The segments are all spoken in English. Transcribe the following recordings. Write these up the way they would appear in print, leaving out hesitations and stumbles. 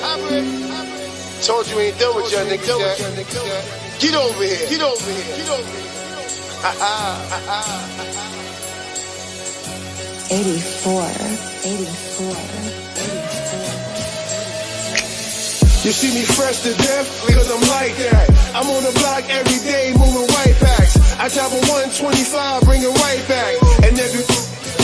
Hybrid. Told you ain't done with your nigga, Jack. Get over here. Ha ha. 84. You see me fresh to death, because I'm like that. I'm on the block every day, moving white packs. I drop a 125, bring it right back. And if you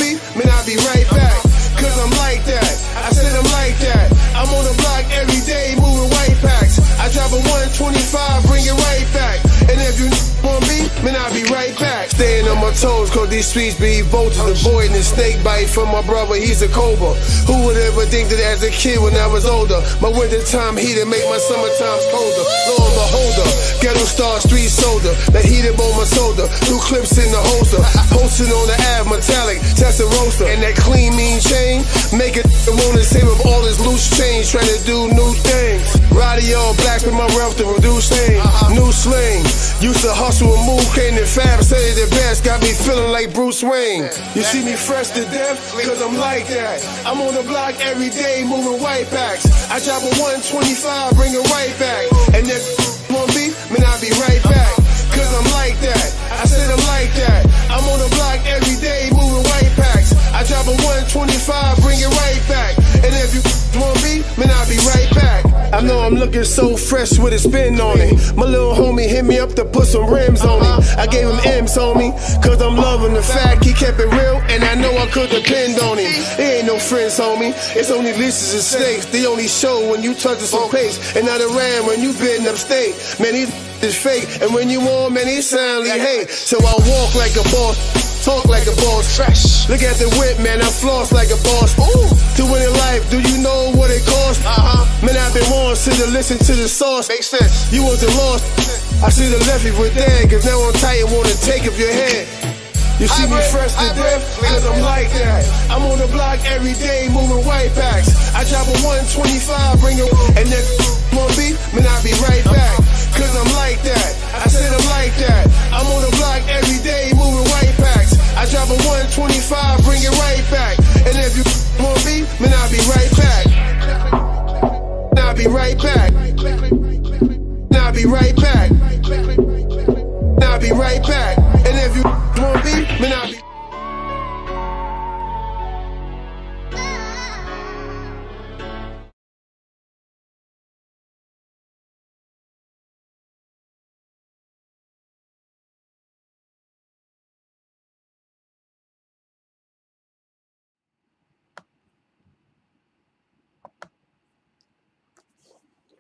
beef, man, I'll be right back. Cause I'm like that, I said I'm like that. I'm on the block every day, moving white packs. I drop a 125, bring it right back. And if you want me, man, I'll be right back. Staying on my toes, cause these streets be vultures. Avoiding the snake bite from my brother, he's a cobra. Who would ever think that as a kid when I was older, my winter time heater make my summer times colder. Lo and beholder, ghetto star, street soldier. The heater on my shoulder, 2 clips in the holster. Posting on the ab, metallic, test a roaster. And that clean, mean chain, make it wanna save up all this loose change, trying to do new things. Radio black with my wealth to reduce things. New sling, used to hustle and move, came to fab, said it the best, got me feeling like Bruce Wayne. You see me fresh to death, cause I'm like that. I'm on the block every day, moving white packs. I drop a 125, bring it right back. And if you want me, man, I'll be right back. Cause I'm like that, I said I'm like that. I'm on the block every day, moving white packs. I drop a 125, bring it right back. And if you want me, man, I'll be right back. I know I'm looking so fresh with a spin on it. My little homie hit me up to put some rims on it. I gave him M's, homie, cause I'm loving the fact he kept it real. And I know I y'all could depend on him. There ain't no friends, homie. It's only leases and stakes. They only show when you touch some pace, and not around when you been upstate. Man, these is fake, and when you on, man, he soundly hate. So I walk like a boss, talk like a boss. Fresh. Look at the whip, man, I floss like a boss. Ooh. To win in life, do you know what it costs? Man, I've been warned to listen to the sauce. Makes sense. You wasn't lost. I should've left you with that, cause now I'm tight and wanna take up your head. You see me fresh to death, cause I'm like that. I'm on the block every day, moving white packs. I drop a 125, bring it, and then want beef, man, I'll be right back. Cause I'm like that, I said I'm like that. I'm on the block every day, moving white packs. I drop a 125, bring it right back. And if you want beef, man, I'll be right back. I'll be right back. I'll be right back. I'll be right back. And if you want beef, man, I'll be.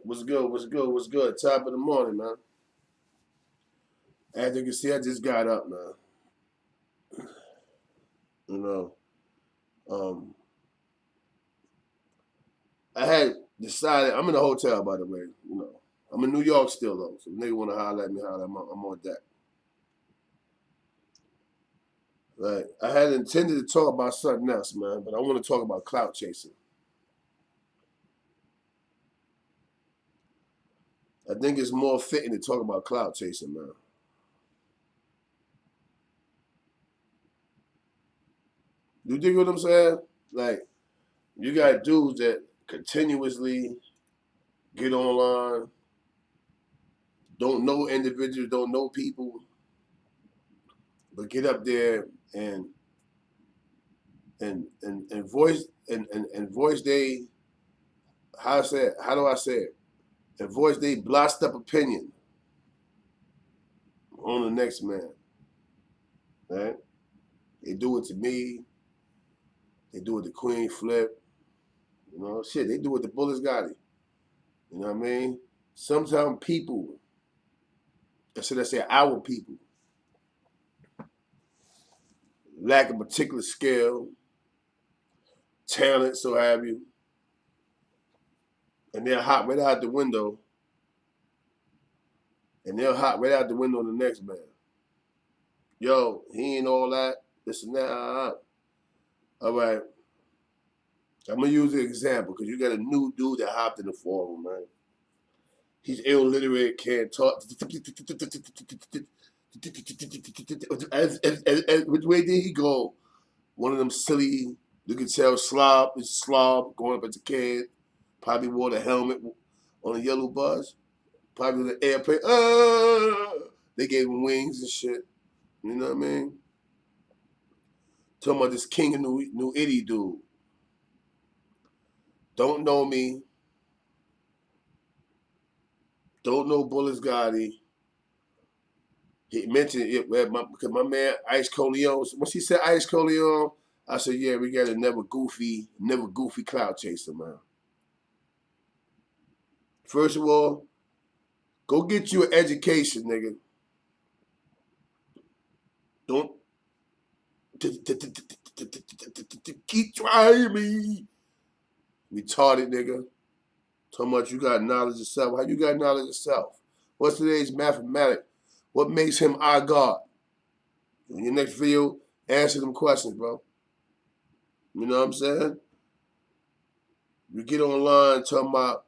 What's good? What's good? What's good? Top of the morning, man. As you can see, I just got up, man. You know, I had decided, I'm in a hotel, by the way, you know. I'm in New York still, though, so if nigga want to holler at me, I'm on deck. Like, I had intended to talk about something else, man, but I want to talk about clout chasing. I think it's more fitting to talk about clout chasing, man. You dig what I'm saying? Like, you got dudes that continuously get online, don't know individuals, don't know people, but get up there and voice and voice they, how do I say it? And voice they blast up opinion on the next man. Right? They do it to me. They do it to Queen Flip. You know, shit, they do it to Bullets Gotti. You know what I mean? Sometimes people, or should I say our people, lack a particular skill, talent, so have you, and they'll hop right out the window, and they'll hop right out the window on the next man. Yo, he ain't all that, this and that, All right. I'm going to use an example because you got a new dude that hopped in the forum, man. He's illiterate, can't talk. Which way did he go? One of them silly, you can tell slob going up at the kid. Probably wore the helmet on a yellow bus. Probably the airplane. They gave him wings and shit. You know what I mean? Talking about this King of New Itty dude. Don't know me. Don't know Bullets Gotti. He mentioned it because my man Ice Coleon. Once he said Ice Coleon, I said, yeah, we got a never goofy clout chaser, man. First of all, go get you an education, nigga. Don't keep trying me. Retarded nigga. Talking about you got knowledge of self. How you got knowledge of self? What's today's mathematics? What makes him our God? In your next video, answer them questions, bro. You know what I'm saying? You get online talking about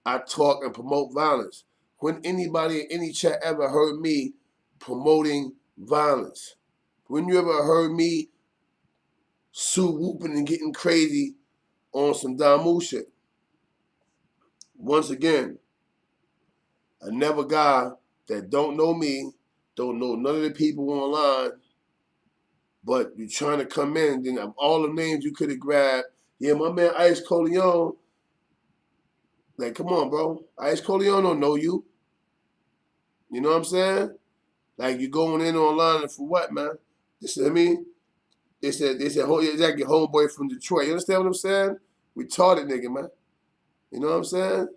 I talk and promote violence. When anybody in any chat ever heard me promoting violence? When you ever heard me whooping and getting crazy on some Damu shit? Once again, I never guy that don't know me, don't know none of the people online, but you're trying to come in, then of all the names you could have grabbed, yeah, my man Ice Coleon, like, come on, bro. Ice Coleon don't know you. You know what I'm saying? Like, you going in online and for what, man? This, I mean, They said, it's like your homeboy from Detroit. You understand what I'm saying? Retarded nigga, man. You know what I'm saying?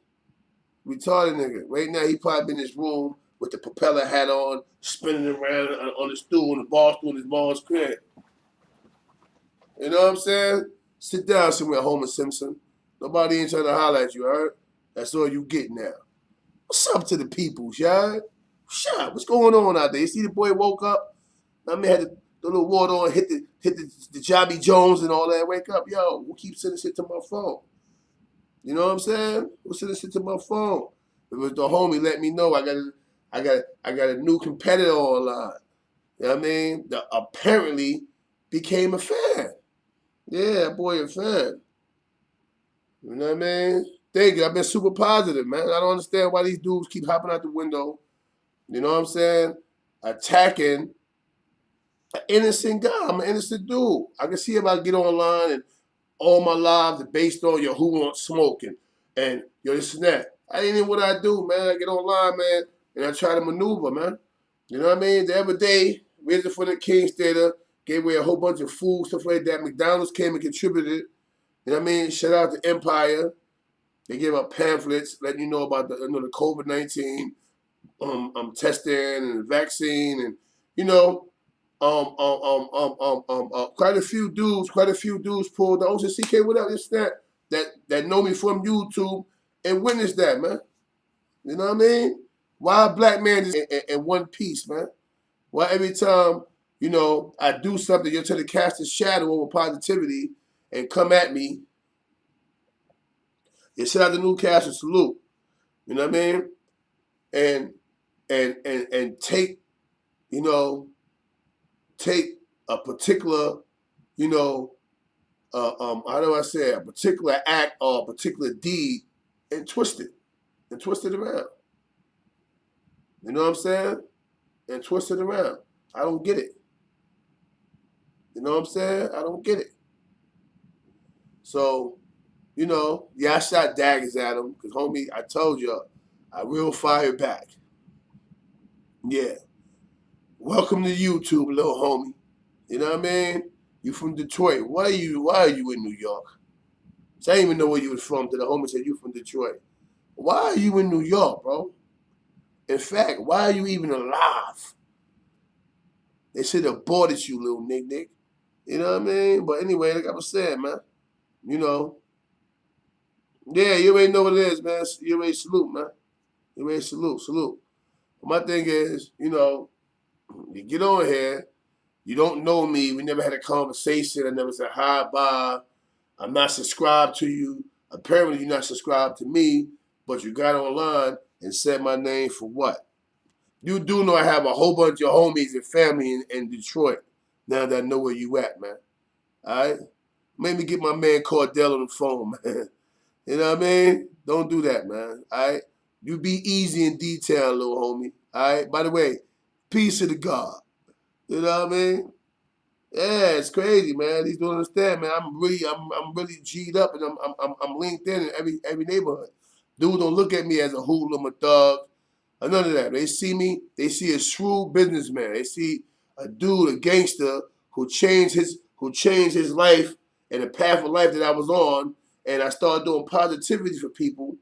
Retarded nigga. Right now, he probably in his room with the propeller hat on, spinning around on the stool, on the bar stool in his mom's crib. You know what I'm saying? Sit down somewhere, Homer Simpson. Nobody ain't trying to holler at you, alright? That's all you get now. What's up to the people, y'all? Shut. What's going on out there? You see the boy woke up? I mean, had the little water on, hit the Jobby Jones and all that. Wake up, yo. Who keeps sending shit to my phone? You know what I'm saying? Who sending shit to my phone? It was the homie let me know I got a new competitor online. You know what I mean? That apparently became a fan. Yeah, boy, a fan. You know what I mean? Thank you. I've been super positive, man. I don't understand why these dudes keep hopping out the window. You know what I'm saying? Attacking an innocent guy. I'm an innocent dude. I can see if I get online and all my lives are based on your who wants smoke and yo this and that. I ain't even what I do, man. I get online, man, and I try to maneuver, man. You know what I mean? The other day, Wizard for the Kings Theater gave away a whole bunch of food, stuff like that. McDonald's came and contributed. You know what I mean? Shout out to Empire. They gave out pamphlets letting you know about the COVID-19 testing and the vaccine, and you know, quite a few dudes pulled the OCK, whatever, this that know me from YouTube and witnessed that, man. You know what I mean? Why a black man is in one piece, man? Why every time, you know, I do something, you're trying to cast a shadow over positivity and come at me. You shout out the Newcastle salute. You know what I mean? And take, you know, take a particular, you know, how do I say it? A particular act or a particular deed and twist it around. You know what I'm saying? And twist it around. I don't get it. You know what I'm saying? I don't get it. So, you know, yeah, I shot daggers at him because, homie, I told you, I will fire back. Yeah. Welcome to YouTube, little homie. You know what I mean? You from Detroit. Why are you in New York? So I didn't even know where you was from. To the homie said you from Detroit. Why are you in New York, bro? In fact, why are you even alive? They should have aborted you, little nick. You know what I mean? But anyway, like I was saying, man, you know, yeah, you already know what it is, man. You already salute, man. You already salute. But my thing is, you know, you get on here, you don't know me, we never had a conversation, I never said hi, bye, I'm not subscribed to you. Apparently you're not subscribed to me, but you got online and said my name for what? You do know I have a whole bunch of homies and family in Detroit now that I know where you at, man. All right? Made me get my man Cordell on the phone, man. You know what I mean? Don't do that, man. All right? You be easy in detail, little homie. All right? By the way, peace to the God. You know what I mean? Yeah, it's crazy, man. These don't understand, man. I'm really G'd up, and I'm linked in every neighborhood. Dude don't look at me as a hoodlum, a thug, or none of that. They see me. They see a shrewd businessman. They see a dude, a gangster who changed his life and the path of life that I was on, and I started doing positivity for people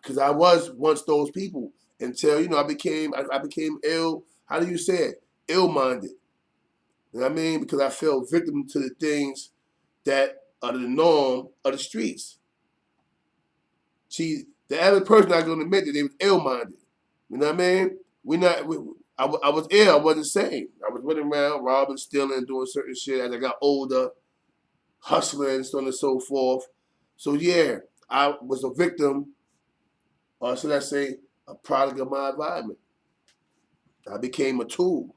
because I was once those people until you know I became ill. How do you say it? Ill-minded. You know what I mean? Because I fell victim to the things that are the norm of the streets. See, the average person not going to admit that they was ill-minded. You know what I mean? I was ill. I wasn't sane. I was running around, robbing, stealing, doing certain shit as I got older, hustling, so on and so forth. So yeah, I was a victim, or should I say, a product of my environment. I became a tool.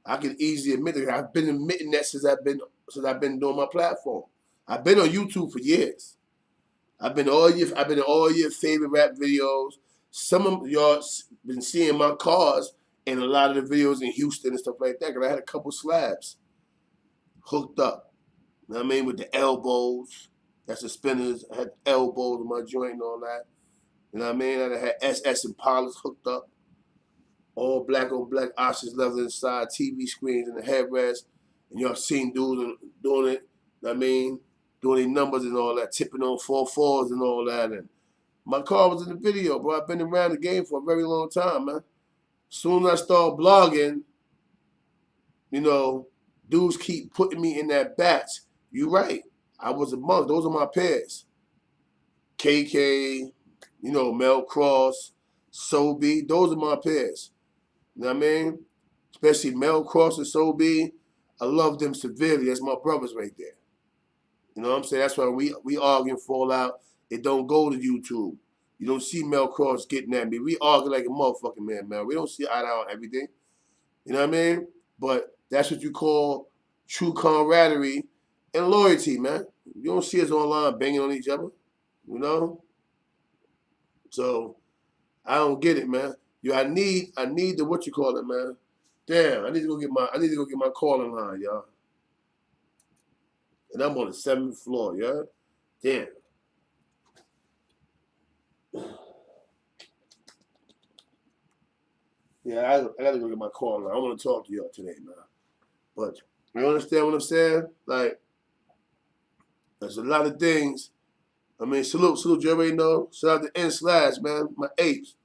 I can easily admit it. I've been admitting that since I've been doing my platform. I've been on YouTube for years. I've been in all your favorite rap videos. Some of y'all been seeing my cars in a lot of the videos in Houston and stuff like that. Cause I had a couple slabs hooked up. You know what I mean? With the elbows. That's the spinners. I had elbows in my joint and all that. You know what I mean? I had SS and Impalas hooked up. All black on black ostrich leather inside, TV screens and the headrest. And y'all seen dudes doing it, I mean, doing their numbers and all that, tipping on 4-4s and all that. And my car was in the video, bro. I've been around the game for a very long time, man. Soon as I start blogging, you know, dudes keep putting me in that batch. You right. I was among, those are my peers. KK, you know, Mel Cross, Sobe, those are my peers. You know what I mean? Especially Mel Cross and Sobe. I love them severely. That's my brothers right there. You know what I'm saying? That's why we argue and fall out. It don't go to YouTube. You don't see Mel Cross getting at me. We argue like a motherfucking man. We don't see eye to eye on everything. You know what I mean? But that's what you call true camaraderie and loyalty, man. You don't see us online banging on each other. You know? So I don't get it, man. I need the what you call it, man. Damn, I need to go get my calling line, y'all. And I'm on the 7th floor, yeah? Damn. Yeah, I gotta go get my calling line. I want to talk to y'all today, man. But you understand what I'm saying? Like, there's a lot of things. I mean, salute, you already know. Shout out to N/, man, my apes.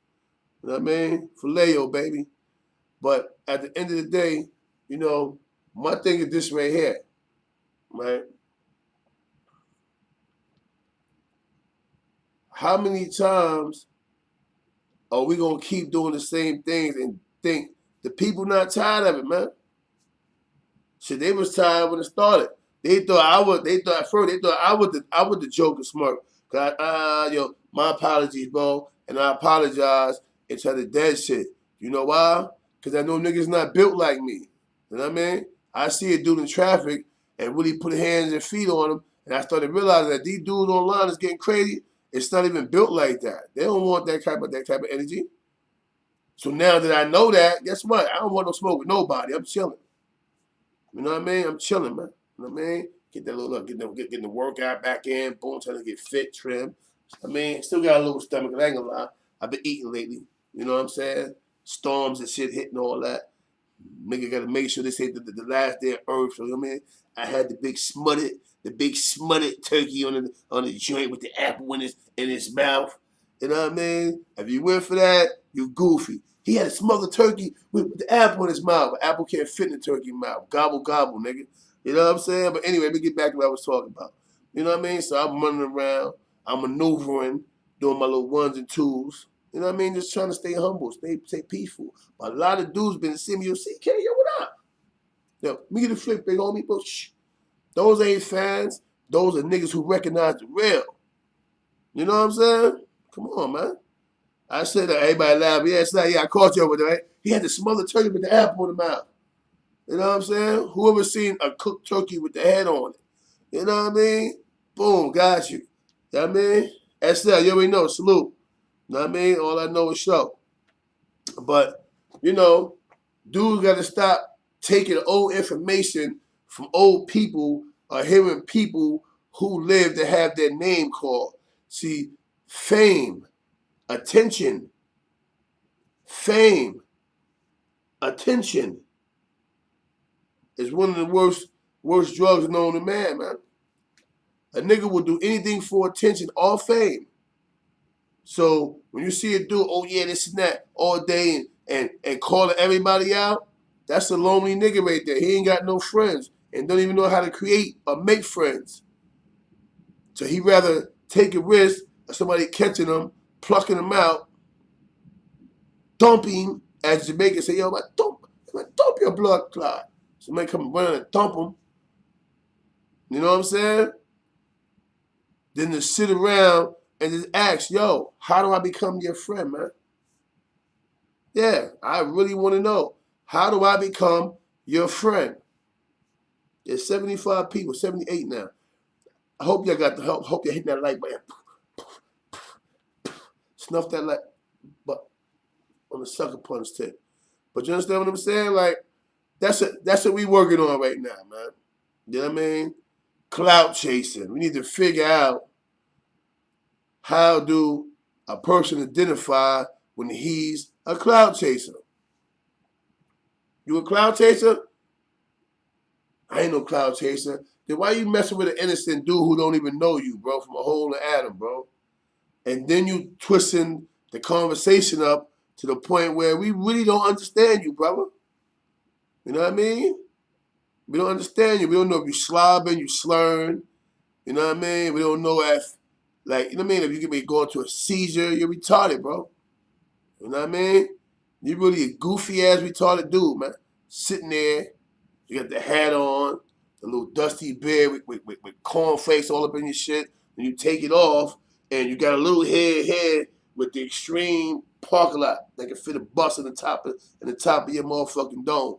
You know what I mean? Filet-o, baby. But at the end of the day, you know, my thing is this right here, right? How many times are we gonna keep doing the same things and think the people not tired of it, man? Shit, they was tired when it started. They thought I was the Joker smart. Yo, my apologies, bro, and I apologize and tell the dead shit. You know why? Because I know niggas not built like me. You know what I mean? I see a dude in traffic and really put hands and feet on him, and I started realizing that these dudes online is getting crazy. It's not even built like that. They don't want that type of energy. So now that I know that, guess what? I don't want no smoke with nobody. I'm chilling. You know what I mean? I'm chilling, man. You know what I mean? Get that little, getting the workout back in. Boom, trying to get fit, trim. I mean, still got a little stomach. I ain't gonna lie. I've been eating lately. You know what I'm saying? Storms and shit hitting all that. Nigga got to make sure this ain't the last day of Earth. So, you know what I mean? I had the big smutted turkey on the joint with the apple in his mouth. You know what I mean? If you went for that, you goofy. He had a smothered turkey with the apple in his mouth. But apple can't fit in the turkey mouth. Gobble, gobble, nigga. You know what I'm saying? But anyway, let me get back to what I was talking about. You know what I mean? So I'm running around. I'm maneuvering, doing my little ones and twos. You know what I mean? Just trying to stay humble, stay peaceful. But a lot of dudes been seeing me, yo, CK, yo, what up? Yo, me get a flick, big homie, but shh. Those ain't fans. Those are niggas who recognize the real. You know what I'm saying? Come on, man. I said that everybody laughed. Yeah, I caught you over there, right? He had the smothered turkey with the apple in the mouth. You know what I'm saying? Whoever seen a cooked turkey with the head on it? You know what I mean? Boom, got you. You know what I mean? SL, you already know, salute. You know what I mean? All I know is show. But, you know, dudes got to stop taking old information from old people or hearing people who live to have their name called. See, fame, attention is one of the worst drugs known to man, man. A nigga will do anything for attention or fame. So when you see a dude, oh yeah, this and that all day and calling everybody out, that's a lonely nigga right there. He ain't got no friends and don't even know how to create or make friends. So he rather take a risk of somebody catching him, plucking him out, dump him, as Jamaicans say, yo, man, dump your blood clot. Somebody come running and dump him. You know what I'm saying? Then to sit around and just ask, yo, how do I become your friend, man? Yeah, I really want to know. How do I become your friend? There's 75 people, 78 now. I hope y'all got the help. Hope you're hitting that like button. Snuff that like but on the sucker punch tip. But you understand what I'm saying? Like, that's what we working on right now, man. You know what I mean? Clout chasing. We need to figure out how do a person identify when he's a clout chaser. You a clout chaser? I I ain't no cloud chaser. Then why you messing with an innocent dude who don't even know you, bro, from a hole in Adam, bro? And then you twisting the conversation up to the point where we really don't understand you, brother. You know what I mean? We don't understand you. We don't know if you slobbing, you slurring. You know what I mean? We don't know if, like, you know what I mean? If you could be going to a seizure, you're retarded, bro. You know what I mean? You really a goofy ass retarded dude, man. Sitting there, you got the hat on, the little dusty beard with cornflakes all up in your shit, and you take it off, and you got a little head with the extreme parking lot that can fit a bus in the top of your motherfucking dome.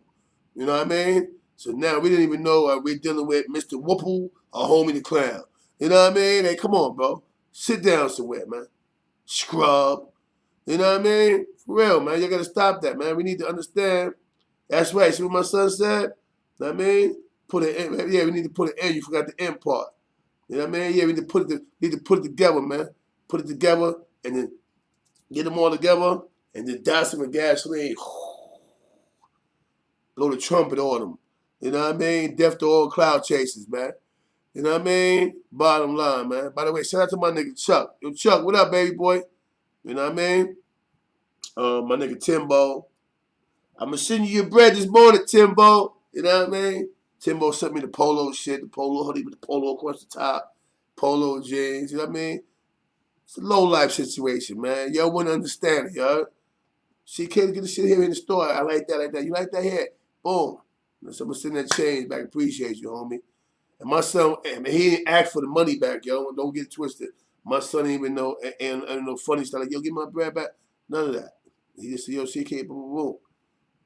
You know what I mean? So now we didn't even know we're dealing with Mr. Whoople or Homie the Clown. You know what I mean? Hey, come on, bro. Sit down somewhere, man. Scrub. You know what I mean? For real, man. You gotta stop that, man. We need to understand. That's right. See what my son said? You know what I mean? Put it in. Yeah, we need to put it in. You forgot the end part. You know what I mean? Yeah, we need to put it together, man. Put it together and then get them all together and then douse them with gasoline. Blow the trumpet on them. You know what I mean? Death to all cloud chasers, man. You know what I mean? Bottom line, man. By the way, shout out to my nigga Chuck. Yo, Chuck, what up, baby boy? You know what I mean? My nigga Timbo. I'ma send you your bread this morning, Timbo. You know what I mean? Timbo sent me the polo shit, the polo hoodie with the polo across the top, polo jeans, you know what I mean? It's a low-life situation, man. Y'all wouldn't understand it, y'all. See, can't get the shit here in the store. I like that, like that. You like that here? Boom. So I'm gonna send that change back. Appreciate you, homie. And my son, and he didn't ask for the money back, yo. Don't get it twisted. My son didn't even know, and no funny stuff like, yo, give my bread back. None of that. He just said, yo, CK, boom, boom.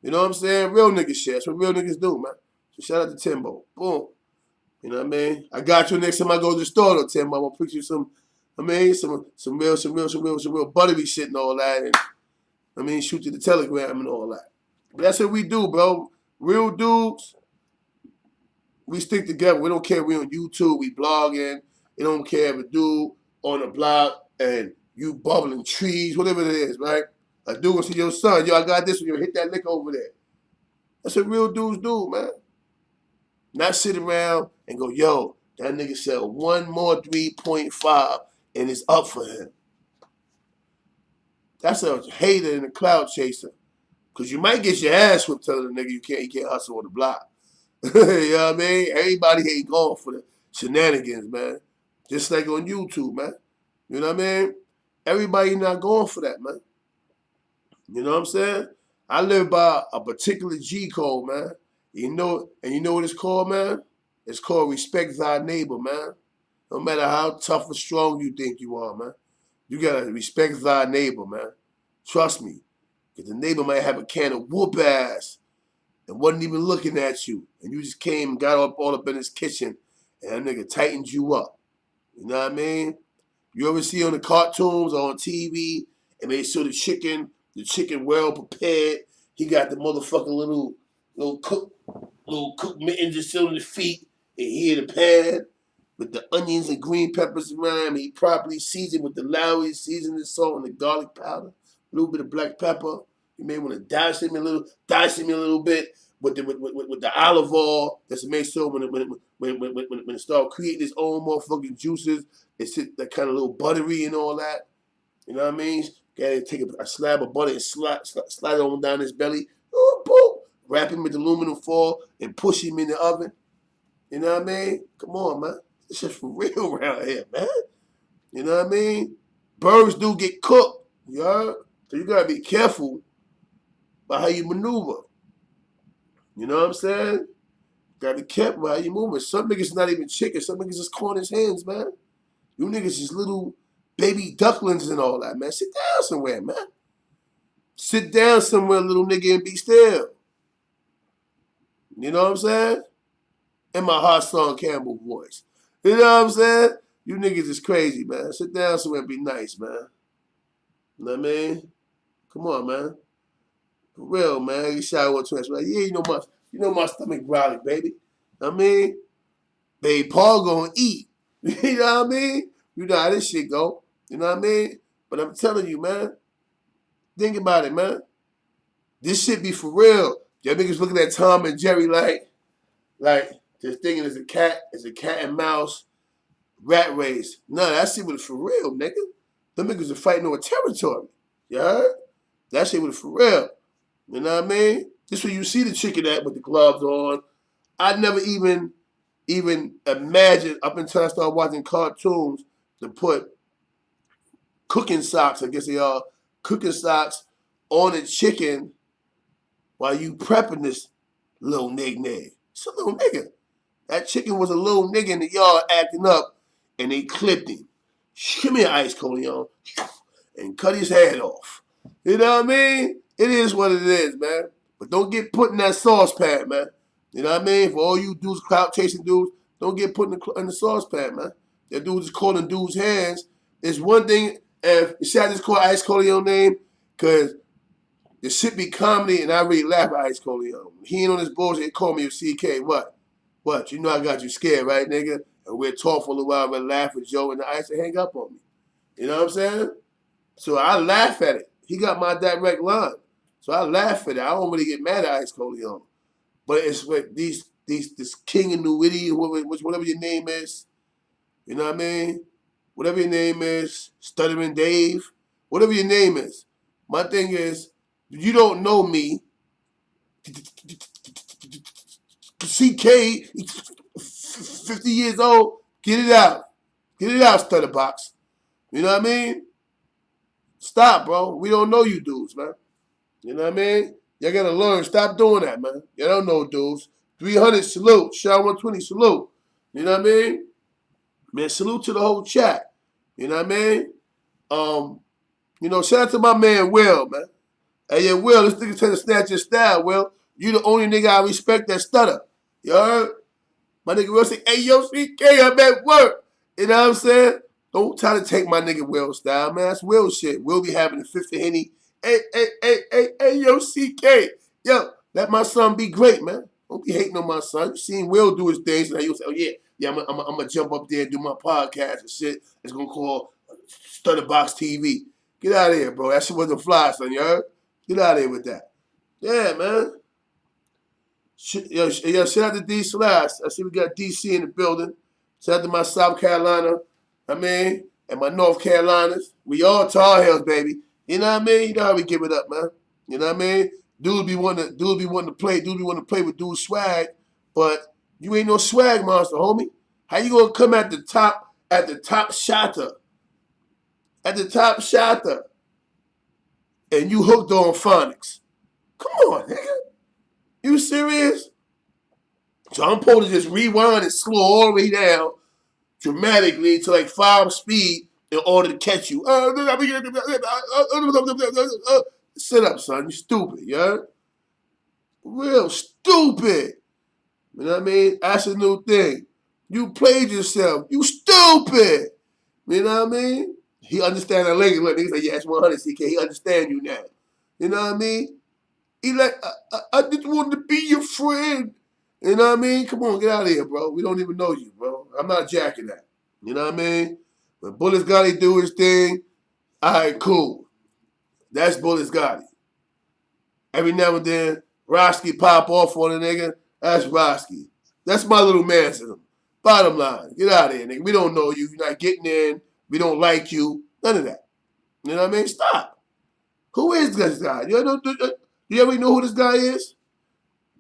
You know what I'm saying? Real nigga shit. That's what real niggas do, man. So shout out to Timbo. Boom. You know what I mean? I got you next time I go to the store, though, Timbo. I'm gonna put you some real buttery shit and all that. And I mean, shoot you the telegram and all that. But that's what we do, bro. Real dudes, we stick together. We don't care if we on YouTube, we blogging. We don't care if a dude on the block and you bubbling trees, whatever it is, right? A dude will see your son, yo, I got this one, yo, hit that lick over there. That's what real dudes do, man. Not sit around and go, yo, that nigga said one more 3.5 and it's up for him. That's a hater and a cloud chaser. Because you might get your ass whipped telling the nigga you can't hustle on the block. You know what I mean? Everybody ain't going for the shenanigans, man. Just like on YouTube, man. You know what I mean? Everybody not going for that, man. You know what I'm saying? I live by a particular G code, man. You know what it's called, man? It's called respect thy neighbor, man. No matter how tough or strong you think you are, man. You gotta respect thy neighbor, man. Trust me. Because the neighbor might have a can of whoop ass and wasn't even looking at you. And you just came and got all up in his kitchen and that nigga tightened you up. You know what I mean? You ever see on the cartoons or on TV and they show the chicken well prepared. He got the motherfucking little cook mittens just on his feet and he in the pan with the onions and green peppers around him. He properly seasoned with the Lowry seasoning salt and the garlic powder, a little bit of black pepper. You may want to dice him a little bit with the olive oil. That's to make sure when it start creating its own motherfucking juices, it's that kind of little buttery and all that. You know what I mean? Gotta take a slab of butter and slide it on down his belly. Oh, boom! Wrap him with aluminum foil and push him in the oven. You know what I mean? Come on, man. This shit's for real around here, man. You know what I mean? Birds do get cooked, you heard? So you gotta be careful about how you maneuver. You know what I'm saying? Gotta be careful about how you move. Some niggas not even chicken. Some niggas is corn hens, man. You niggas is little baby ducklings and all that, man. Sit down somewhere, man. Sit down somewhere, little nigga, and be still. You know what I'm saying? In my Hot Song Campbell voice. You know what I'm saying? You niggas is crazy, man. Sit down somewhere and be nice, man. You know what I mean? Come on, man. For real, man. You shower one twice. Like, yeah, you know my stomach growling, baby. I mean, baby Paul gonna eat. You know what I mean? You know how this shit go. You know what I mean? But I'm telling you, man. Think about it, man. This shit be for real. Y'all niggas looking at Tom and Jerry like, Just thinking it's a cat and mouse rat race. No, that shit was for real, nigga. Them niggas are fighting over territory. You heard? That shit was for real. You know what I mean? This where you see the chicken at with the gloves on. I never even imagined up until I started watching cartoons to put cooking socks, I guess they are, cooking socks on a chicken while you prepping this little nigga. It's a little nigga. That chicken was a little nigga in the yard acting up, and they clipped him. Give me an ice coleon and cut his head off. You know what I mean? It is what it is, man. But don't get put in that saucepan, man. You know what I mean? For all you dudes, clout chasing dudes, don't get put in the saucepan, man. That dude is calling dudes' hands. It's one thing if you see I just call Ice Coleon name, because the shit be comedy and I really laugh at Ice Coleon. He ain't on this bullshit. He called me a CK. What? What? You know I got you scared, right, nigga? And we'll talk for a little while and laugh with Joe and the Ice and hang up on me. You know what I'm saying? So I laugh at it. He got my direct line. So I laugh at it. I don't really get mad at Ice Coleon. But it's with this King and Newitty, whatever your name is. You know what I mean? Whatever your name is, Stuttering Dave, whatever your name is. My thing is, you don't know me. CK, 50 years old, get it out. Get it out, Stutterbox. You know what I mean? Stop, bro. We don't know you dudes, man. You know what I mean? Y'all gotta learn. Stop doing that, man. Y'all don't know dudes. 300, salute. Shaw 120, salute. You know what I mean? Man, salute to the whole chat. You know what I mean? Shout out to my man Will, man. Hey, yeah, Will, this nigga trying to snatch your style, Will. You the only nigga I respect that stutter. You heard? My nigga Will say, hey, yo, CK, I'm at work. You know what I'm saying? Don't try to take my nigga Will style, man. That's Will shit. Will be having a 50 Henny. Hey, yo, CK. Yo, let my son be great, man. Don't be hating on my son. You seen Will do his things, and you'll say, oh, yeah, I'm going to jump up there and do my podcast and shit. It's going to call Stutterbox TV. Get out of here, bro. That shit wasn't fly, son, you heard? Get out of here with that. Yeah, man. Yo, shout out to D Slash. I see we got DC in the building. Shout out to my South Carolina, and my North Carolinas. We all Tar Heels, baby. You know what I mean? You know how we give it up, man. You know what I mean? Dude be wanting to play with dude swag, but you ain't no swag monster, homie. How you gonna come at the top shotter? At the top shotter. And you hooked on phonics. Come on, nigga. You serious? So I'm supposed to just rewind and slow all the way down dramatically to like 5 speed in order to catch you. Sit up, son. You stupid, yeah? Real stupid. You know what I mean? That's a new thing. You played yourself. You stupid. You know what I mean? He understand that language. Look, nigga say, yeah, it's 100 CK. He understand you now. You know what I mean? He like, I just wanted to be your friend. You know what I mean? Come on, get out of here, bro. We don't even know you, bro. I'm not jacking that. You know what I mean? When Bullets Gotti do his thing, all right, cool. That's Bullets Gotti. Every now and then, Roski pop off on a nigga. That's Roski. That's my little man to them. Bottom line, get out of here, nigga. We don't know you. You're not getting in. We don't like you. None of that. You know what I mean? Stop. Who is this guy? You ever know who this guy is?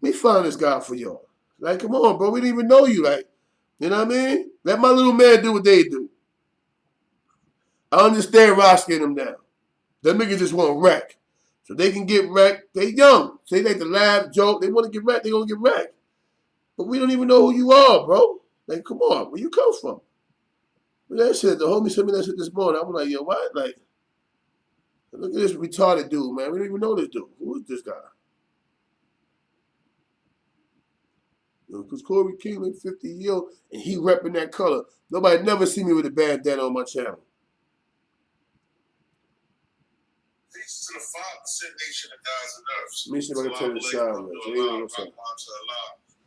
Let me find this guy for y'all. Like, come on, bro. We didn't even know you. Like, you know what I mean? Let my little man do what they do. I understand Roski and them now. Them niggas just want wreck. So they can get wrecked. They young. So they like to laugh, joke. They want to get wrecked. They going to get wrecked. But we don't even know who you are, bro. Like, come on. Where you come from? But that shit, the homie sent me that shit this morning. I was like, yo, what? Like, look at this retarded dude, man. We don't even know this dude. Who is this guy? Because Corey King like 50 years old and he repping that color. Nobody never see me with a bandana on my channel. Peace to the 5% nation of God's and earths. Let me see if I can turn the sound.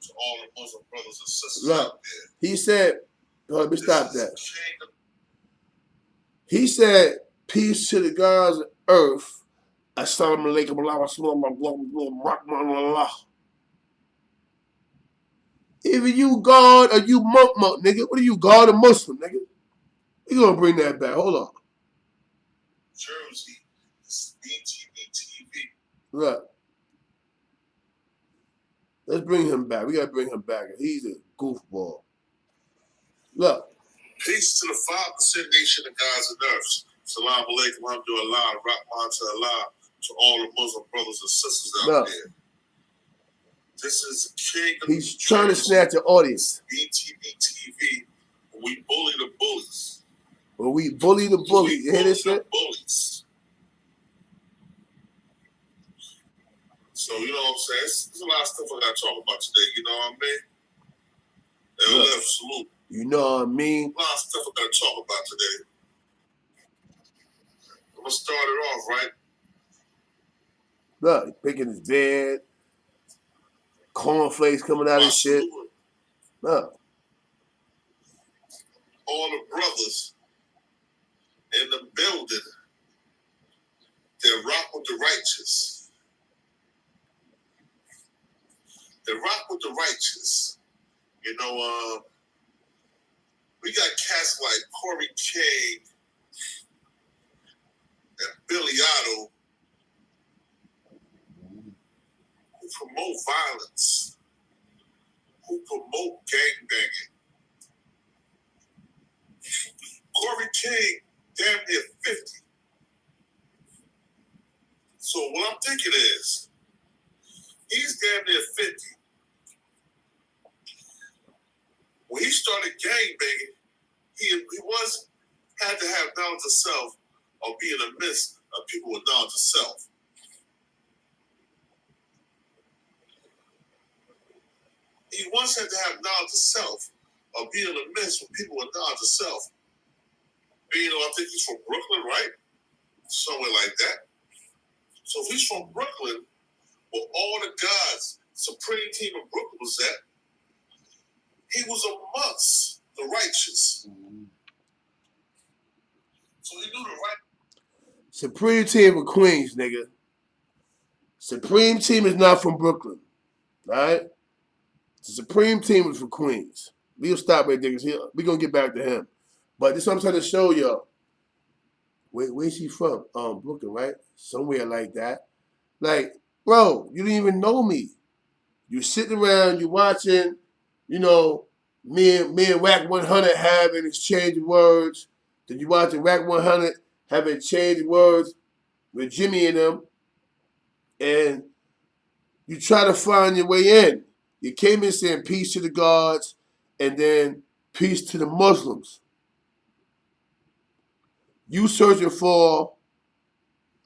To all the Muslim brothers and sisters Look, out there. He said, let me stop that. He said, peace to the gods of earth. Assalamu alaikum. Either you God or you monk, nigga. What are you, God or Muslim, nigga? You gonna bring that back? Hold on. Jersey, this BTV TV. Look. Let's bring him back. We gotta bring him back. He's a goofball. Look. Peace to the 5% nation of God's and earths. Salam alaikum, alhamdulillah, rahman to Allah, to all the Muslim brothers and sisters out there. This is King of He's trying to snatch the audience. BTV TV. We bully the bullies. Well, we bully the bully. You hear this shit? Bullies. So, you know what I'm saying? There's a lot of stuff I gotta talk about today, you know what I mean? LF salute. You know what I mean? A lot of stuff I gotta talk about today. I'm gonna start it off, right? Look, he's picking his bed. Cornflakes coming out of shit. Look. All the brothers in the building that rock with the righteous. They rock with the righteous. You know, we got cats like Corey King and Billy Otto who promote violence, who promote gangbanging. Corey King, damn near 50. So what I'm thinking is, he's damn near 50. When he started gangbanging, he had to have knowledge of self or be in the midst of people with knowledge of self. He once had to have knowledge of self or be in the midst of people with knowledge of self. You know, I think he's from Brooklyn, right? Somewhere like that. So if he's from Brooklyn, where all the gods, supreme team of Brooklyn was at, he was amongst the righteous. So he knew the right. Supreme team of Queens, nigga. Supreme team is not from Brooklyn. Alright? The Supreme team is from Queens. We'll stop right there because we're going to get back to him. But this is what I'm trying to show y'all. Where's he from? Brooklyn, right? Somewhere like that. Like, bro, you didn't even know me. You sitting around, you watching, you know, me and Wack 100 having exchanged words. Then you watching Wack 100 having exchanged words with Jimmy and them. And you try to find your way in. You came in saying peace to the gods and then peace to the Muslims. You searching for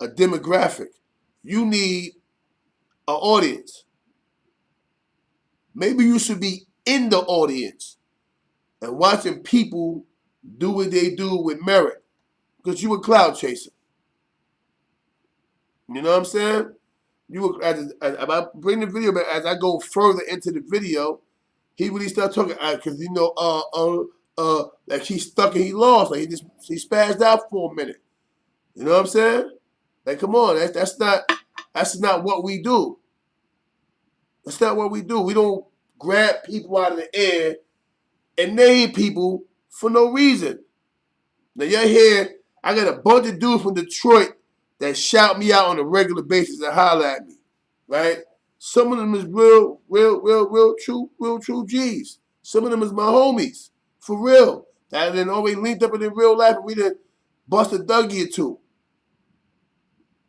a demographic. You need an audience. Maybe you should be in the audience and watching people do what they do with merit because you were cloud chasing. You know what I'm saying? You were, as I bring the video back, as I go further into the video, he really started talking because you know, like he's stuck and he lost, like he spazzed out for a minute. You know what I'm saying? Like, come on, that's not what we do. That's not what we do. We don't grab people out of the air and name people for no reason. Now you're here, I got a bunch of dudes from Detroit that shout me out on a regular basis and holler at me, right? Some of them is real true G's. Some of them is my homies, for real. That then always linked up in real life and we done bust a Dougie or two.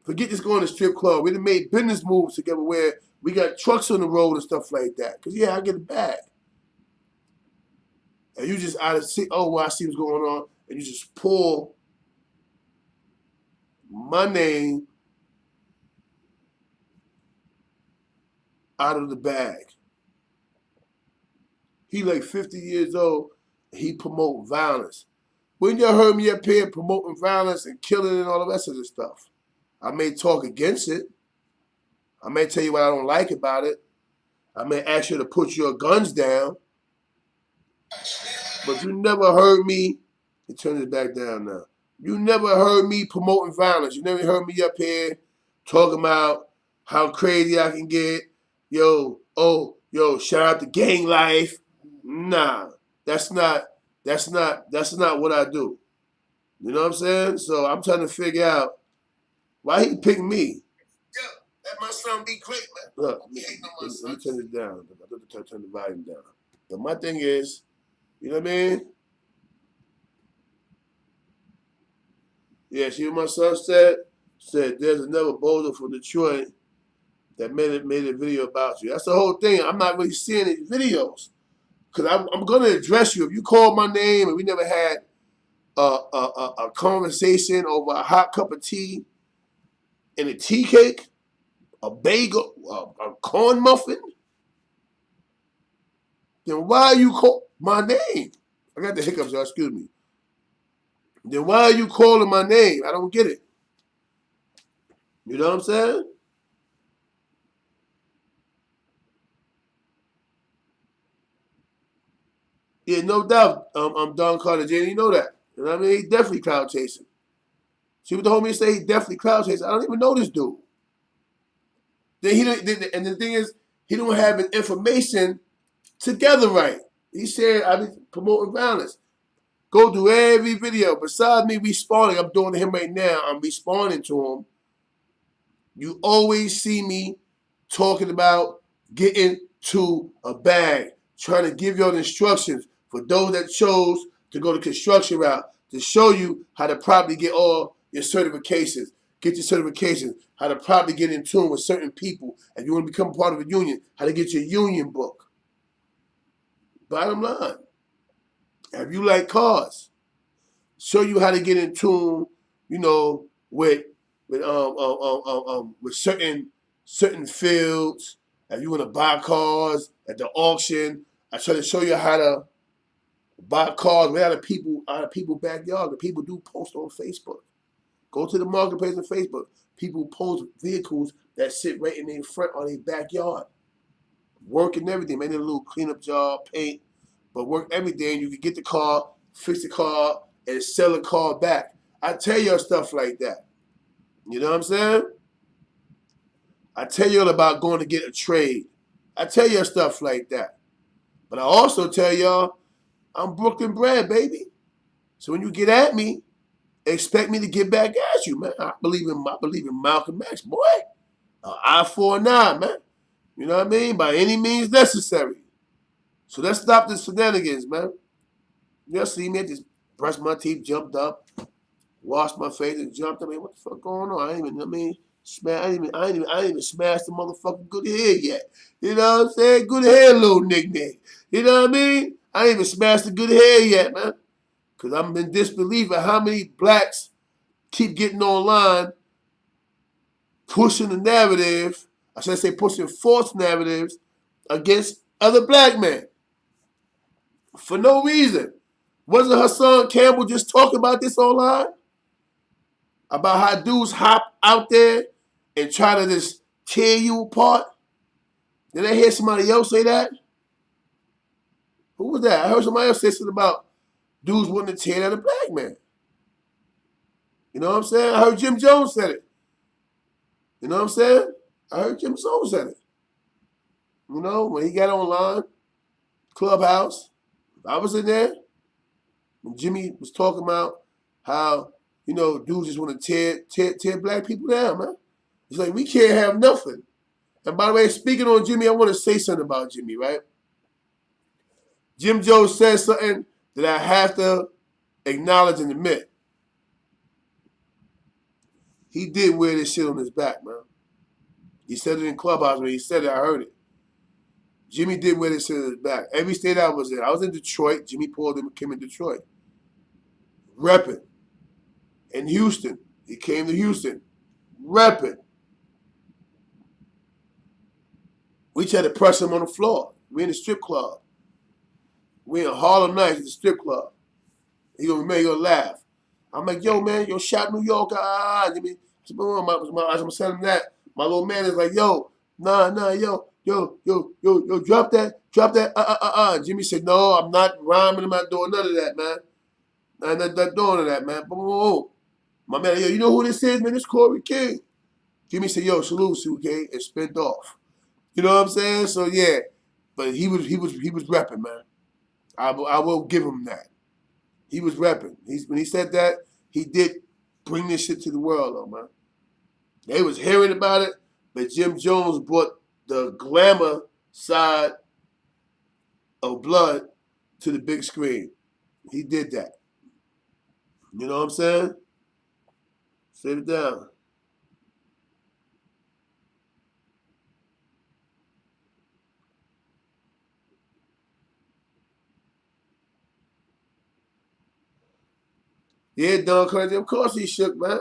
Forget just going to strip club. We done made business moves together where we got trucks on the road and stuff like that. Because, yeah, I get it back. And you just out of see, oh, well, I see what's going on. And you just pull my name out of the bag. He like 50 years old. He promote violence. When you heard me up here promoting violence and killing and all the rest of this stuff, I may talk against it. I may tell you what I don't like about it. I may ask you to put your guns down. But you never heard me, you turn it back down now. You never heard me promoting violence. You never heard me up here talking about how crazy I can get. Yo, shout out to gang life. Nah, that's not what I do. You know what I'm saying? So I'm trying to figure out why he picked me. Yeah, let my son be great, man. Look, He ain't no my let me son. turn it down. I have to turn the volume down. But my thing is, you know what I mean? Yeah, see what my son said? Said there's another boulder from Detroit that made a video about you. That's the whole thing. I'm not really seeing these videos. Because I'm going to address you. If you called my name and we never had a conversation over a hot cup of tea and a tea cake, a bagel, a corn muffin, then why are you call my name? I got the hiccups, y'all. Excuse me. Then why are you calling my name? I don't get it. You know what I'm saying? Yeah, no doubt. I'm Don Carter Jr. You know that. You know what I mean? He definitely cloud chasing. See what the homie say? He definitely cloud chasing. I don't even know this dude. Then he don't, and the thing is, he don't have the information together right. He said I be promoting violence. Go do every video. Besides me responding, I'm doing to him right now. I'm responding to him. You always see me talking about getting to a bag, trying to give you all the instructions for those that chose to go the construction route, to show you how to properly get all your certifications, get your certifications, how to properly get in tune with certain people. If you want to become part of a union, how to get your union book. Bottom line, if you like cars, show you how to get in tune, you know, with certain fields. If you want to buy cars at the auction, I try to show you how to buy cars right out of people's backyard. The people do post on Facebook. Go to the marketplace on Facebook. People post vehicles that sit right in their front or their backyard. Work and everything, make a little cleanup job, paint, but work everything. You can get the car, fix the car, and sell the car back. I tell y'all stuff like that. You know what I'm saying? I tell y'all about going to get a trade. I tell y'all stuff like that. But I also tell y'all I'm Brooklyn bred, baby. So when you get at me, expect me to get back at you, man. I believe in Malcolm X, boy. Eye for an eye, man. You know what I mean? By any means necessary. So let's stop the shenanigans, man. You all see me, I just brushed my teeth, jumped up, washed my face, and jumped. I mean, what the fuck going on? I ain't even smashed the motherfucking good hair yet. You know what I'm saying? Good hair, little nickname. You know what I mean? I ain't even smashed the good hair yet, man. Because I'm in disbelief at how many blacks keep getting online, pushing the narrative, I should say pushing false narratives against other black men. For no reason. Wasn't Hassan Campbell just talking about this online? About how dudes hop out there and try to just tear you apart? Did I hear somebody else say that? Who was that? I heard somebody else say something about dudes wanting to tear down a black man. You know what I'm saying? I heard Jim Jones said it. You know what I'm saying? I heard Jim Jones said it. You know, when he got online, Clubhouse, I was in there, when Jimmy was talking about how, you know, dudes just want to tear black people down, man. It's like, we can't have nothing. And by the way, speaking on Jimmy, I want to say something about Jimmy, right? Jim Jones said something that I have to acknowledge and admit. He did wear this shit on his back, man. He said it in Clubhouse. When he said it, I heard it. Jimmy did wear this shit on his back. Every state I was in Detroit. Jimmy pulled him, came in Detroit. Repping. In Houston. He came to Houston. Repping. We tried to press him on the floor. We in the strip club. We in Harlem Nights at the strip club. He gonna laugh. I'm like, yo, man, yo, shout New York. Jimmy. I'm telling him that. My little man is like, yo, nah, yo, drop that. Jimmy said, no, I'm not rhyming. I'm not doing none of that, man. I'm not doing none of that, man. Boom. My man, yo, you know who this is, man? It's Corey King. Jimmy said, yo, salute, King, and spent off. You know what I'm saying? So yeah, but he was repping, man. I will give him that. He was repping. When he said that, he did bring this shit to the world, though, man. They was hearing about it, but Jim Jones brought the glamour side of blood to the big screen. He did that. You know what I'm saying? Sit it down. Yeah, Don Clancy, of course he shook, man.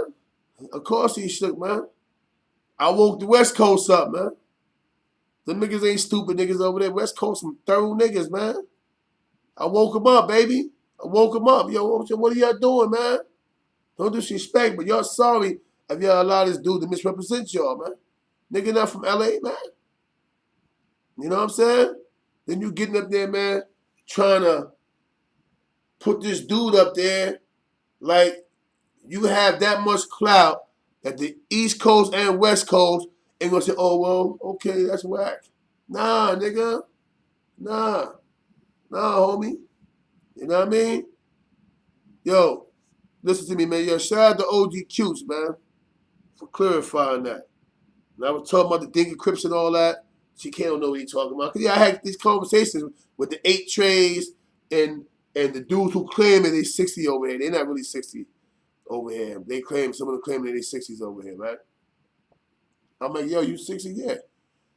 Of course he shook, man. I woke the West Coast up, man. Them niggas ain't stupid niggas over there. West Coast some thorough niggas, man. I woke them up, baby. I woke them up. Yo, what are y'all doing, man? Don't disrespect, but y'all sorry if y'all allow this dude to misrepresent y'all, man. Nigga not from LA, man. You know what I'm saying? Then you getting up there, man, trying to put this dude up there like you have that much clout that the East Coast and West Coast ain't gonna say, oh, well, okay, that's whack. Nah, nigga. Nah, homie. You know what I mean? Yo, listen to me, man. Yo, shout out to OG Cutes, man, for clarifying that. And I was talking about the Dinky Crips and all that. She can't know what he's talking about. Cause yeah, I had these conversations with the 8 trays and the dudes who claim that they 60 over here. They're not really 60 over here. They claim, some of them claim that they 60s over here, right? I'm like, yo, you 60? Yeah.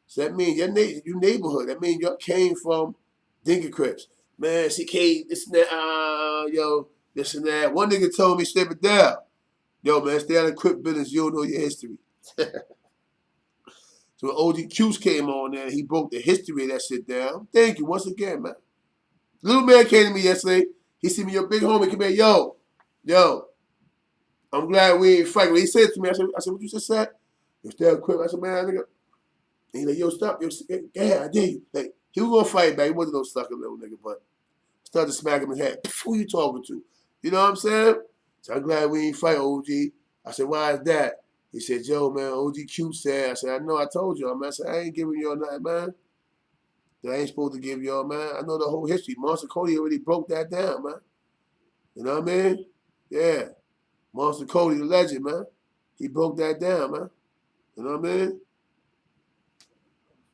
So that means your neighborhood. That means y'all came from Dinky Crips. Man, she came, this and that, yo, this and that. One nigga told me, step it down. Yo, man, stay out of Crip business. You don't know your history. So when OG Q's came on there, he broke the history of that shit down. Thank you once again, man. Little man came to me yesterday. He see me, your big homie, come here, yo, I'm glad we ain't fighting. When he said to me, I said, what you just said? You still quit. I said, man, nigga. And he like, yo, stop. Yo, yeah, I dare you. Like, he was gonna fight back. He wasn't no sucker little nigga, but started to smack him in his head. Who you talking to? You know what I'm saying? So I'm glad we ain't fight, OG. I said, why is that? He said, yo, man, OG Q said. I said, I know I told y'all, man. I said, I ain't giving y'all nothing, man. That I ain't supposed to give y'all, man. I know the whole history. Monster Cody already broke that down, man. You know what I mean? Yeah. Monster Cody, the legend, man. He broke that down, man. You know what I mean?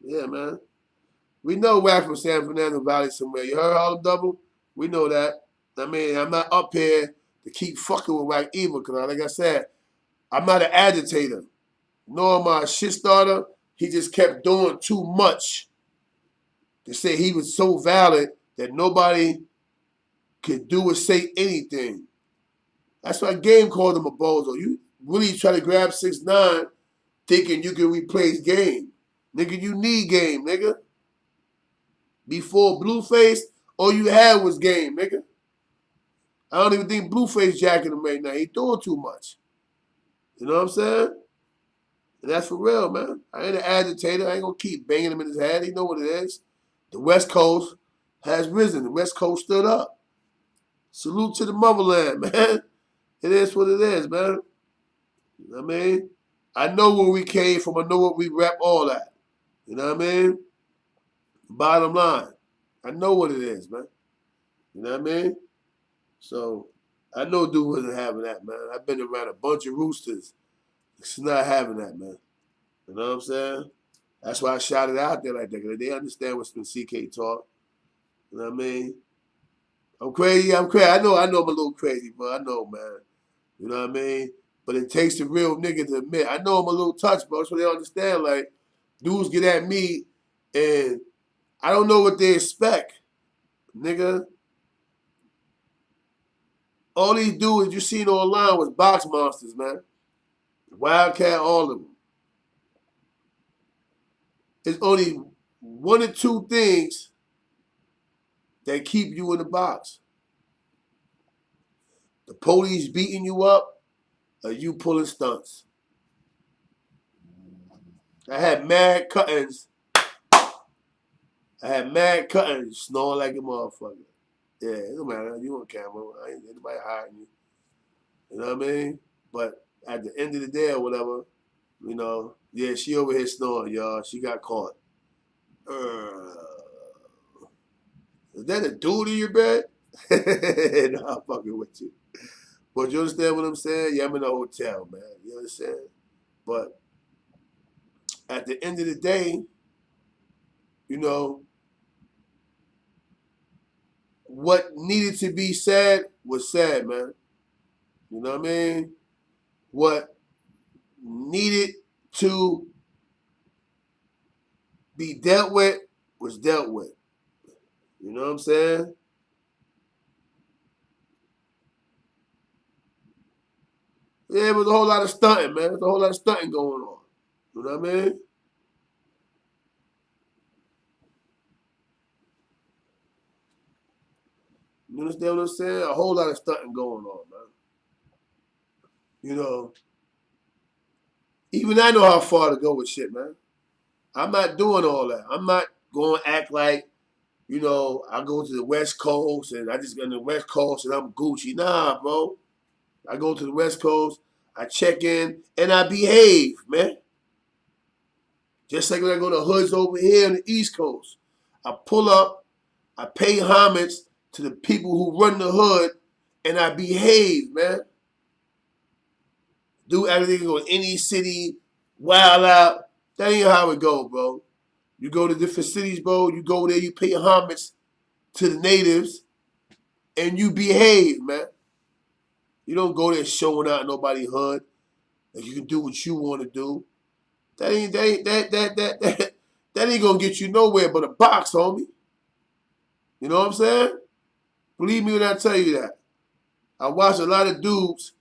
Yeah, man. We know Wack from San Fernando Valley somewhere. You heard Harlem Double? We know that. I mean, I'm not up here to keep fucking with Wack either, because like I said, I'm not an agitator, nor am I a shit starter. He just kept doing too much to say he was so valid that nobody could do or say anything. That's why Game called him a bozo. You really try to grab 6ix9ine thinking you can replace Game. Nigga, you need Game, nigga. Before Blueface, all you had was Game, nigga. I don't even think Blueface jacking him right now. He doing too much. You know what I'm saying? And that's for real, man. I ain't an agitator. I ain't gonna keep banging him in his head. He know what it is. The West Coast has risen. The West Coast stood up. Salute to the motherland, man. It is what it is, man. You know what I mean? I know where we came from. I know what we rep, all that. You know what I mean? Bottom line, I know what it is, man. You know what I mean? So, I know dude wasn't having that, man. I've been around a bunch of roosters. It's not having that, man. You know what I'm saying? That's why I shouted out there like that, because they understand what's been CK talk. You know what I mean? I'm crazy. I know I'm a little crazy, but I know, man. You know what I mean? But it takes a real nigga to admit. I know I'm a little touched, bro, so they understand, like, dudes get at me, and I don't know what they expect, nigga. All these dudes you seen online was box monsters, man. Wildcat, all of them. There's only 1 or 2 things that keep you in the box. The police beating you up, or you pulling stunts. I had mad cuttings. Snoring like a motherfucker. Yeah, it don't matter. You on camera. I ain't anybody hiding you. You know what I mean? But at the end of the day or whatever, you know, yeah, she over here snoring, y'all. She got caught. Is that a dude in your bed? No, I'm fucking with you. But you understand what I'm saying? Yeah, I'm in a hotel, man. You understand? But at the end of the day, you know, what needed to be said was said, man. You know what I mean? What needed to be dealt with was dealt with. You know what I'm saying? Yeah, it was a whole lot of stunting, man. There's a whole lot of stunting going on. You know what I mean? You understand what I'm saying? A whole lot of stunting going on, man. You know, even I know how far to go with shit, man. I'm not doing all that. I'm not going to act like, you know, I go to the West Coast and I just go to the West Coast and I'm Gucci. Nah, bro. I go to the West Coast, I check in, and I behave, man. Just like when I go to hoods over here on the East Coast. I pull up, I pay homage to the people who run the hood, and I behave, man. Do everything on any city, wild out. That ain't how it go, bro. You go to different cities, bro. You go there, you pay homage to the natives, and you behave, man. You don't go there showing out nobody's hood. Like you can do what you want to do. That ain't gonna get you nowhere but a box, homie. You know what I'm saying? Believe me when I tell you that. I watch a lot of dudes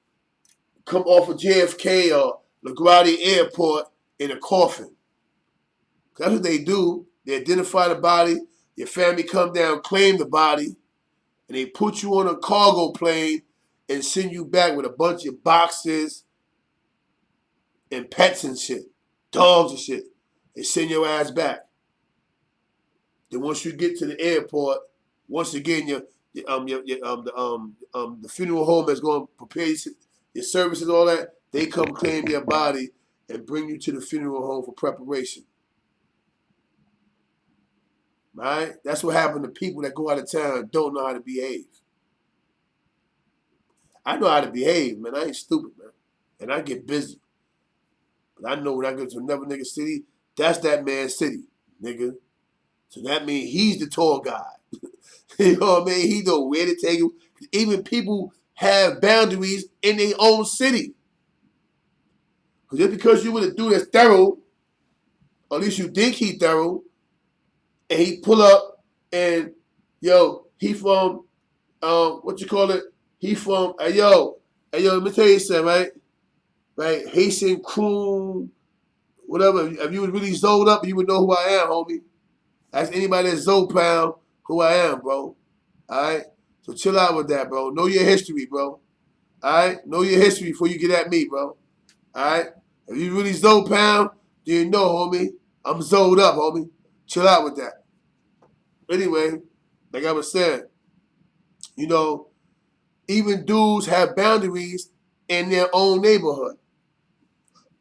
come off of JFK or LaGuardia Airport in a coffin. That's what they do. They identify the body. Your family come down, claim the body, and they put you on a cargo plane and send you back with a bunch of boxes and pets and shit, dogs and shit. They send your ass back. Then once you get to the airport, once again the funeral home that's going to prepare your services, all that, they come claim your body and bring you to the funeral home for preparation. Right? That's what happened to people that go out of town and don't know how to behave. I know how to behave, man. I ain't stupid, man. And I get busy. But I know when I go to another nigga city, that's that man's city, nigga. So that means he's the tour guide. You know what I mean? He know where to take you. Even people have boundaries in their own city. Just because you with a dude that's thorough, or at least you think he thorough, and he pull up and, yo, he from, what you call it? He from, hey yo, let me tell you something, right? Right, Haitian crew, whatever. If you was really zoned up, you would know who I am, homie. Ask anybody that's Zoe Pound who I am, bro. All right? So chill out with that, bro. Know your history, bro. All right? Know your history before you get at me, bro. All right? If you really Zoe Pound, then you know, homie. I'm zoned up, homie. Chill out with that. Anyway, like I was saying, you know, even dudes have boundaries in their own neighborhood.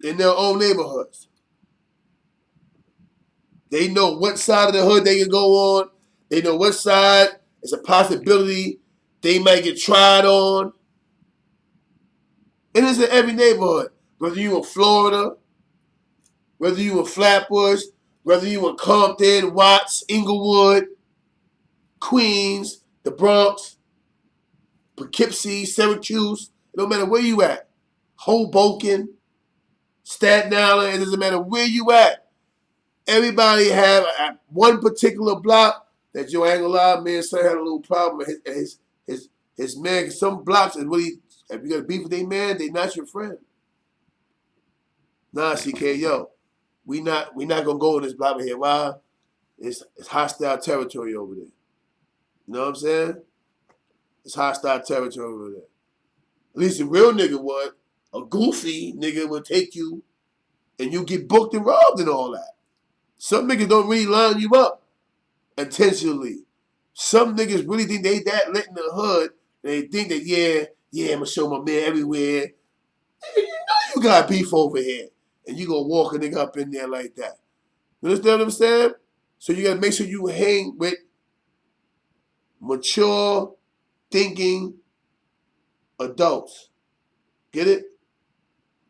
In their own neighborhoods. They know what side of the hood they can go on. They know what side is a possibility they might get tried on. And it's in every neighborhood. Whether you in Florida, whether you in Flatbush, whether you in Compton, Watts, Inglewood, Queens, the Bronx, Poughkeepsie, Syracuse. It don't matter where you at. Hoboken, Staten Island, it doesn't matter where you at. Everybody have one particular block that Joe ain't gonna lie, man, son had a little problem. His man, some blocks is really, if you got to beef with their man, they not your friend. Nah, CK, yo, we not gonna go in this block here. Why? It's hostile territory over there. You know what I'm saying? It's hostile territory over there. At least a real nigga would. A goofy nigga would take you and you get booked and robbed and all that. Some niggas don't really line you up intentionally. Some niggas really think they that lit in the hood. And they think that, yeah, I'm going to show my man everywhere. You know you got beef over here. And you going to walk a nigga up in there like that. You understand what I'm saying? So you got to make sure you hang with mature, thinking adults. Get it?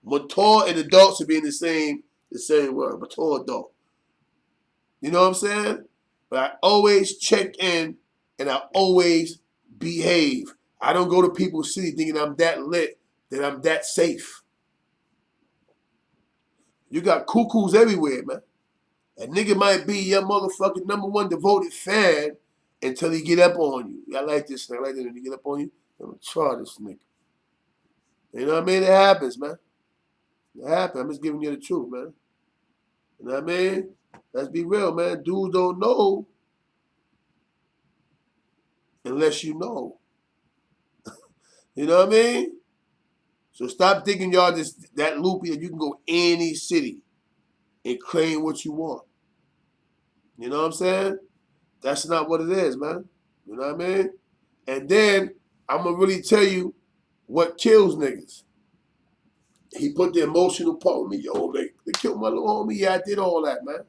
Mature and adults should be in the same word. Mature adult. You know what I'm saying? But I always check in and I always behave. I don't go to people's city thinking I'm that lit, that I'm that safe. You got cuckoos everywhere, man. A nigga might be your motherfucking #1 devoted fan until he get up on you. I like this nigga. I like that when he get up on you. I'm gonna try this nigga. You know what I mean? It happens, man. It happens. I'm just giving you the truth, man. You know what I mean? Let's be real, man. Dudes don't know unless you know. You know what I mean? So stop thinking y'all just that loopy and you can go any city and claim what you want. You know what I'm saying? That's not what it is, man. You know what I mean? And then I'm gonna really tell you what kills niggas. He put the emotional part with me. Yo, they killed my little homie. Yeah, I did all that, man.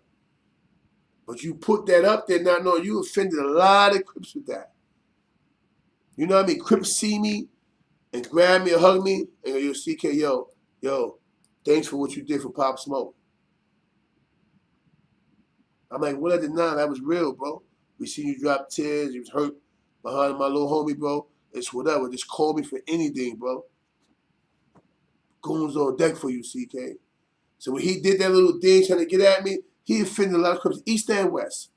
But you put that up there not knowing you offended a lot of Crips with that. You know what I mean? Crips see me and grab me or hug me and go, yo, CK, yo, thanks for what you did for Pop Smoke. I'm like, what I did not, that was real, bro. We seen you drop tears, you was hurt behind my little homie, bro. It's whatever. Just call me for anything, bro. Goons on deck for you, CK. So when he did that little thing trying to get at me, he offended a lot of Crips, East and West.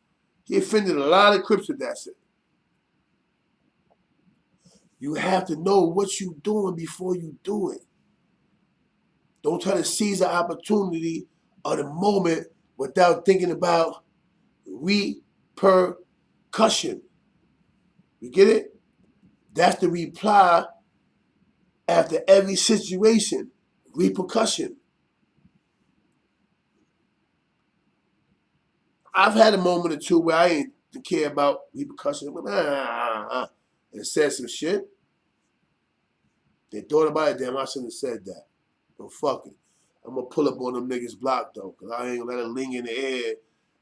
He offended a lot of Crips with that shit. You have to know what you're doing before you do it. Don't try to seize the opportunity of the moment without thinking about repercussion. You get it? That's the reply after every situation. Repercussion. I've had a moment or two where I ain't care about repercussion. And said some shit. They thought about it, damn, I shouldn't have said that. But fuck it. I'm gonna pull up on them niggas' block though, cause I ain't gonna let it linger in the air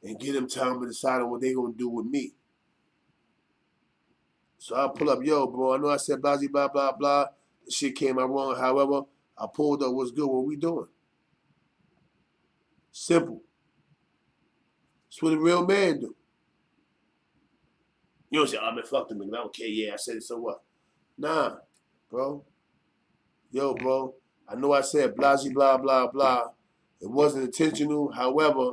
and get them time to decide on what they gonna do with me. So I'll pull up, yo, bro, I know I said blah, blah, blah, blah. The shit came out wrong. However, I pulled up, what's good, what we doing? Simple. That's what a real man do. You don't say, oh, man, fuck them niggas. I don't care. Yeah, I said it, so what? Nah, bro. Yo, bro, I know I said blah, blah, blah, blah. It wasn't intentional. However,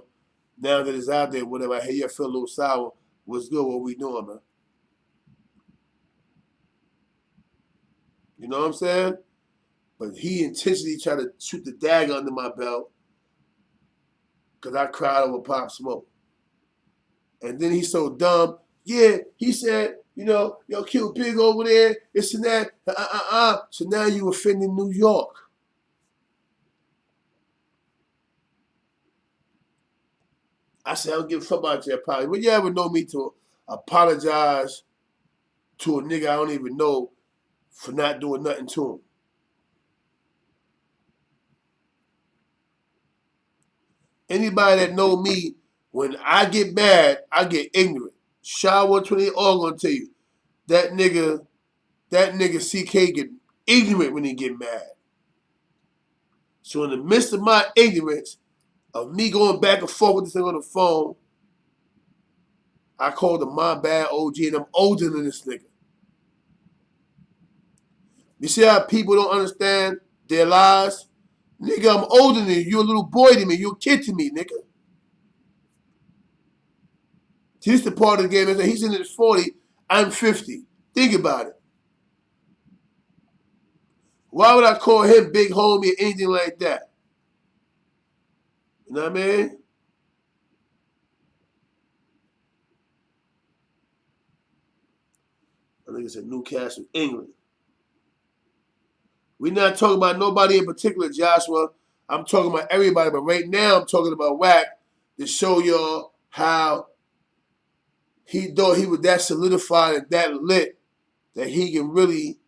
now that it's out there, whatever, I hear you feel a little sour. What's good? What we doing, man? You know what I'm saying? But he intentionally tried to shoot the dagger under my belt because I cried over Pop Smoke. And then he's so dumb. Yeah, he said, you know, yo, kill Big over there, this and that. So now you offending New York. I said, I don't give a fuck about your apology. Would you ever know me to apologize to a nigga I don't even know for not doing nothing to him? Anybody that know me, when I get mad, I get ignorant. Shaw 128 all gonna tell you. That nigga CK get ignorant when he get mad. So in the midst of my ignorance, of me going back and forth with this thing on the phone, I called him my bad OG, and I'm older than this nigga. You see how people don't understand their lies? Nigga, I'm older than you. You're a little boy to me. You're a kid to me, nigga. He's the part of the game. He's in his 40. I'm 50. Think about it. Why would I call him big homie or anything like that? You know what I mean? I think it's in Newcastle, England. We're not talking about nobody in particular, Joshua. I'm talking about everybody, but right now I'm talking about Wack to show y'all how he thought he was that solidified and that lit that he can really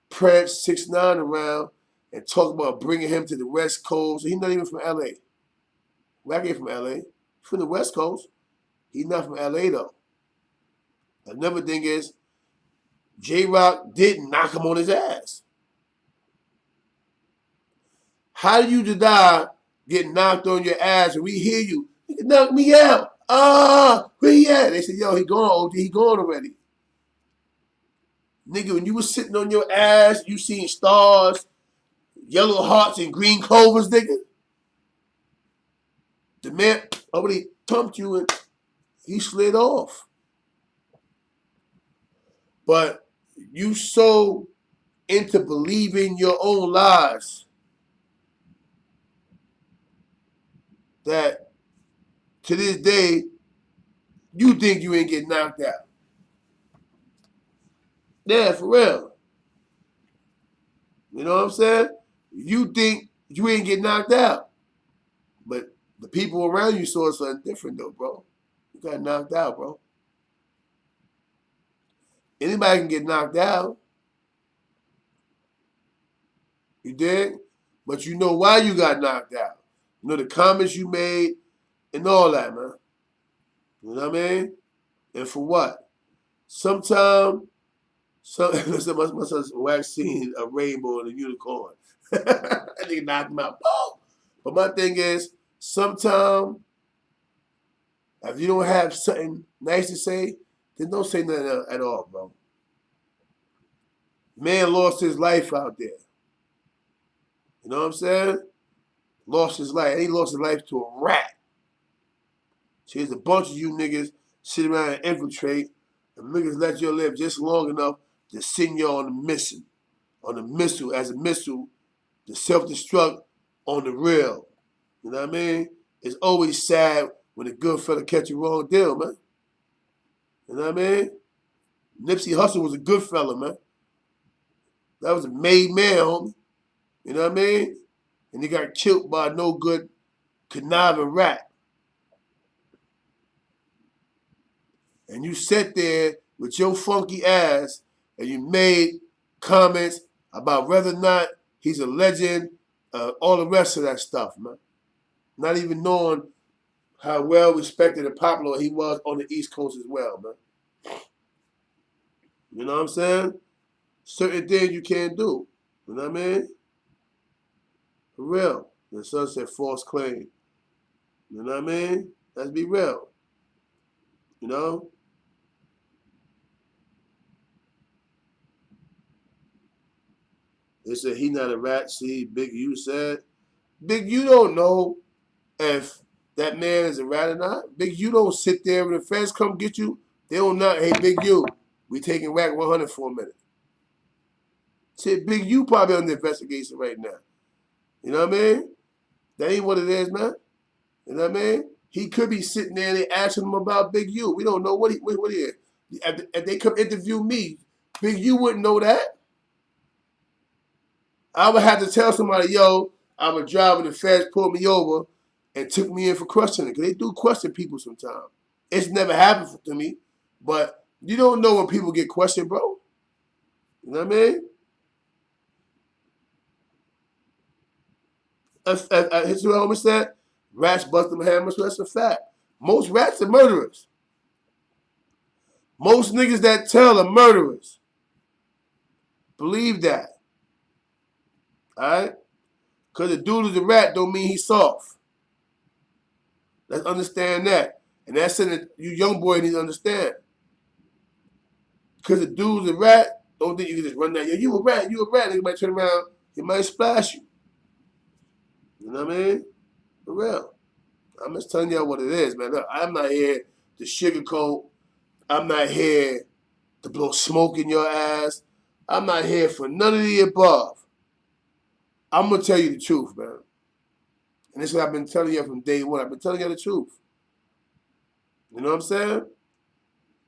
prance 6ix9ine around and talk about bringing him to the West Coast. He's not even from L.A. Wack ain't from L.A. He's from the West Coast. He's not from L.A. though. Another thing is, J-Rock didn't knock him on his ass. How do you deny getting knocked on your ass and we hear you? You can knock me out. Where he at? They said, yo, he gone, OD. He gone already. Nigga, when you was sitting on your ass, you seen stars, yellow hearts, and green clovers, nigga. The man already thumped you and he slid off. But you so into believing your own lies that to this day, you think you ain't getting knocked out. Yeah, for real. You know what I'm saying? You think you ain't getting knocked out. But the people around you saw something different though, bro. You got knocked out, bro. Anybody can get knocked out. You did? But you know why you got knocked out. You know the comments you made and all that, man. You know what I mean? And for what? Sometimes, my son's waxing a rainbow and a unicorn. That nigga knocked him out. Boom! But my thing is, sometimes, if you don't have something nice to say, then don't say nothing at all, bro. Man lost his life out there. You know what I'm saying? Lost his life. And he lost his life to a rat. So there's a bunch of you niggas sit around and infiltrate, and niggas let you live just long enough to send you on the missile, as a missile, to self-destruct on the real. You know what I mean? It's always sad when a good fella catch a wrong deal, man. You know what I mean? Nipsey Hussle was a good fella, man. That was a made man, homie. You know what I mean? And he got killed by a no good conniving rat. And you sat there with your funky ass and you made comments about whether or not he's a legend, all the rest of that stuff, man. Not even knowing how well respected and popular he was on the East Coast as well, man. You know what I'm saying? Certain things you can't do. You know what I mean? For real. The son said false claim. You know what I mean? Let's be real. You know? They said he not a rat. See, Big U said. Big U don't know if that man is a rat or not. Big U don't sit there when the feds come get you. They don't know, hey, Big U, we taking Rack 100 for a minute. Shit, Big U probably under investigation right now. You know what I mean? That ain't what it is, man. You know what I mean? He could be sitting there and they asking him about Big U. We don't know what he is. If they come interview me, Big U wouldn't know that. I would have to tell somebody, yo, I was driving, the feds pulled me over and took me in for questioning. Because they do question people sometimes. It's never happened to me. But you don't know when people get questioned, bro. You know what I mean? History homie said, rats bust them hammers, so that's a fact. Most rats are murderers. Most niggas that tell are murderers. Believe that. Alright? Because the dude is a rat don't mean he's soft. Let's understand that. And that's something you young boy need to understand. Because the dude's a rat, don't think you can just run down. Yo, you a rat. Nigga might turn around, he might splash you. You know what I mean? For real. I'm just telling y'all what it is, man. Look, I'm not here to sugarcoat. I'm not here to blow smoke in your ass. I'm not here for none of the above. I'm going to tell you the truth, man. And this is what I've been telling you from day one. I've been telling you the truth. You know what I'm saying?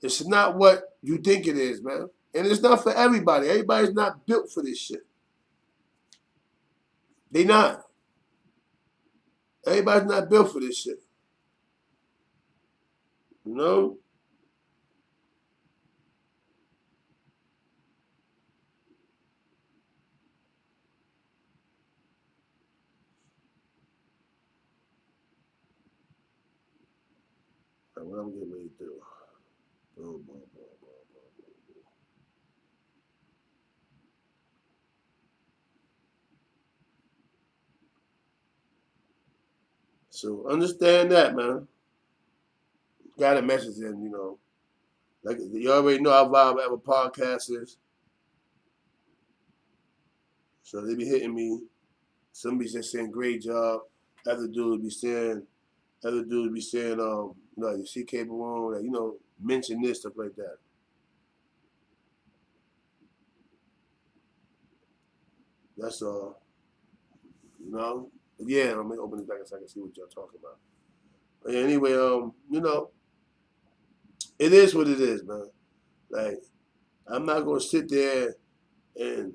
It's not what you think it is, man. And it's not for everybody. Everybody's not built for this shit. They not. Everybody's not built for this shit. You know? What I'm getting ready to do. Boom, boom, boom, boom, boom, boom. So understand that, man. Got a message in, you know. Like you already know how vibe ever podcasters. So they be hitting me. Some be just saying great job. Other dudes be saying, you know, you see Cameroon, like, you know, mention this, stuff like that. That's all. You know? But yeah, I'm gonna open it back so I can see what y'all talking about. But yeah, anyway, you know, it is what it is, man. Like, I'm not gonna sit there and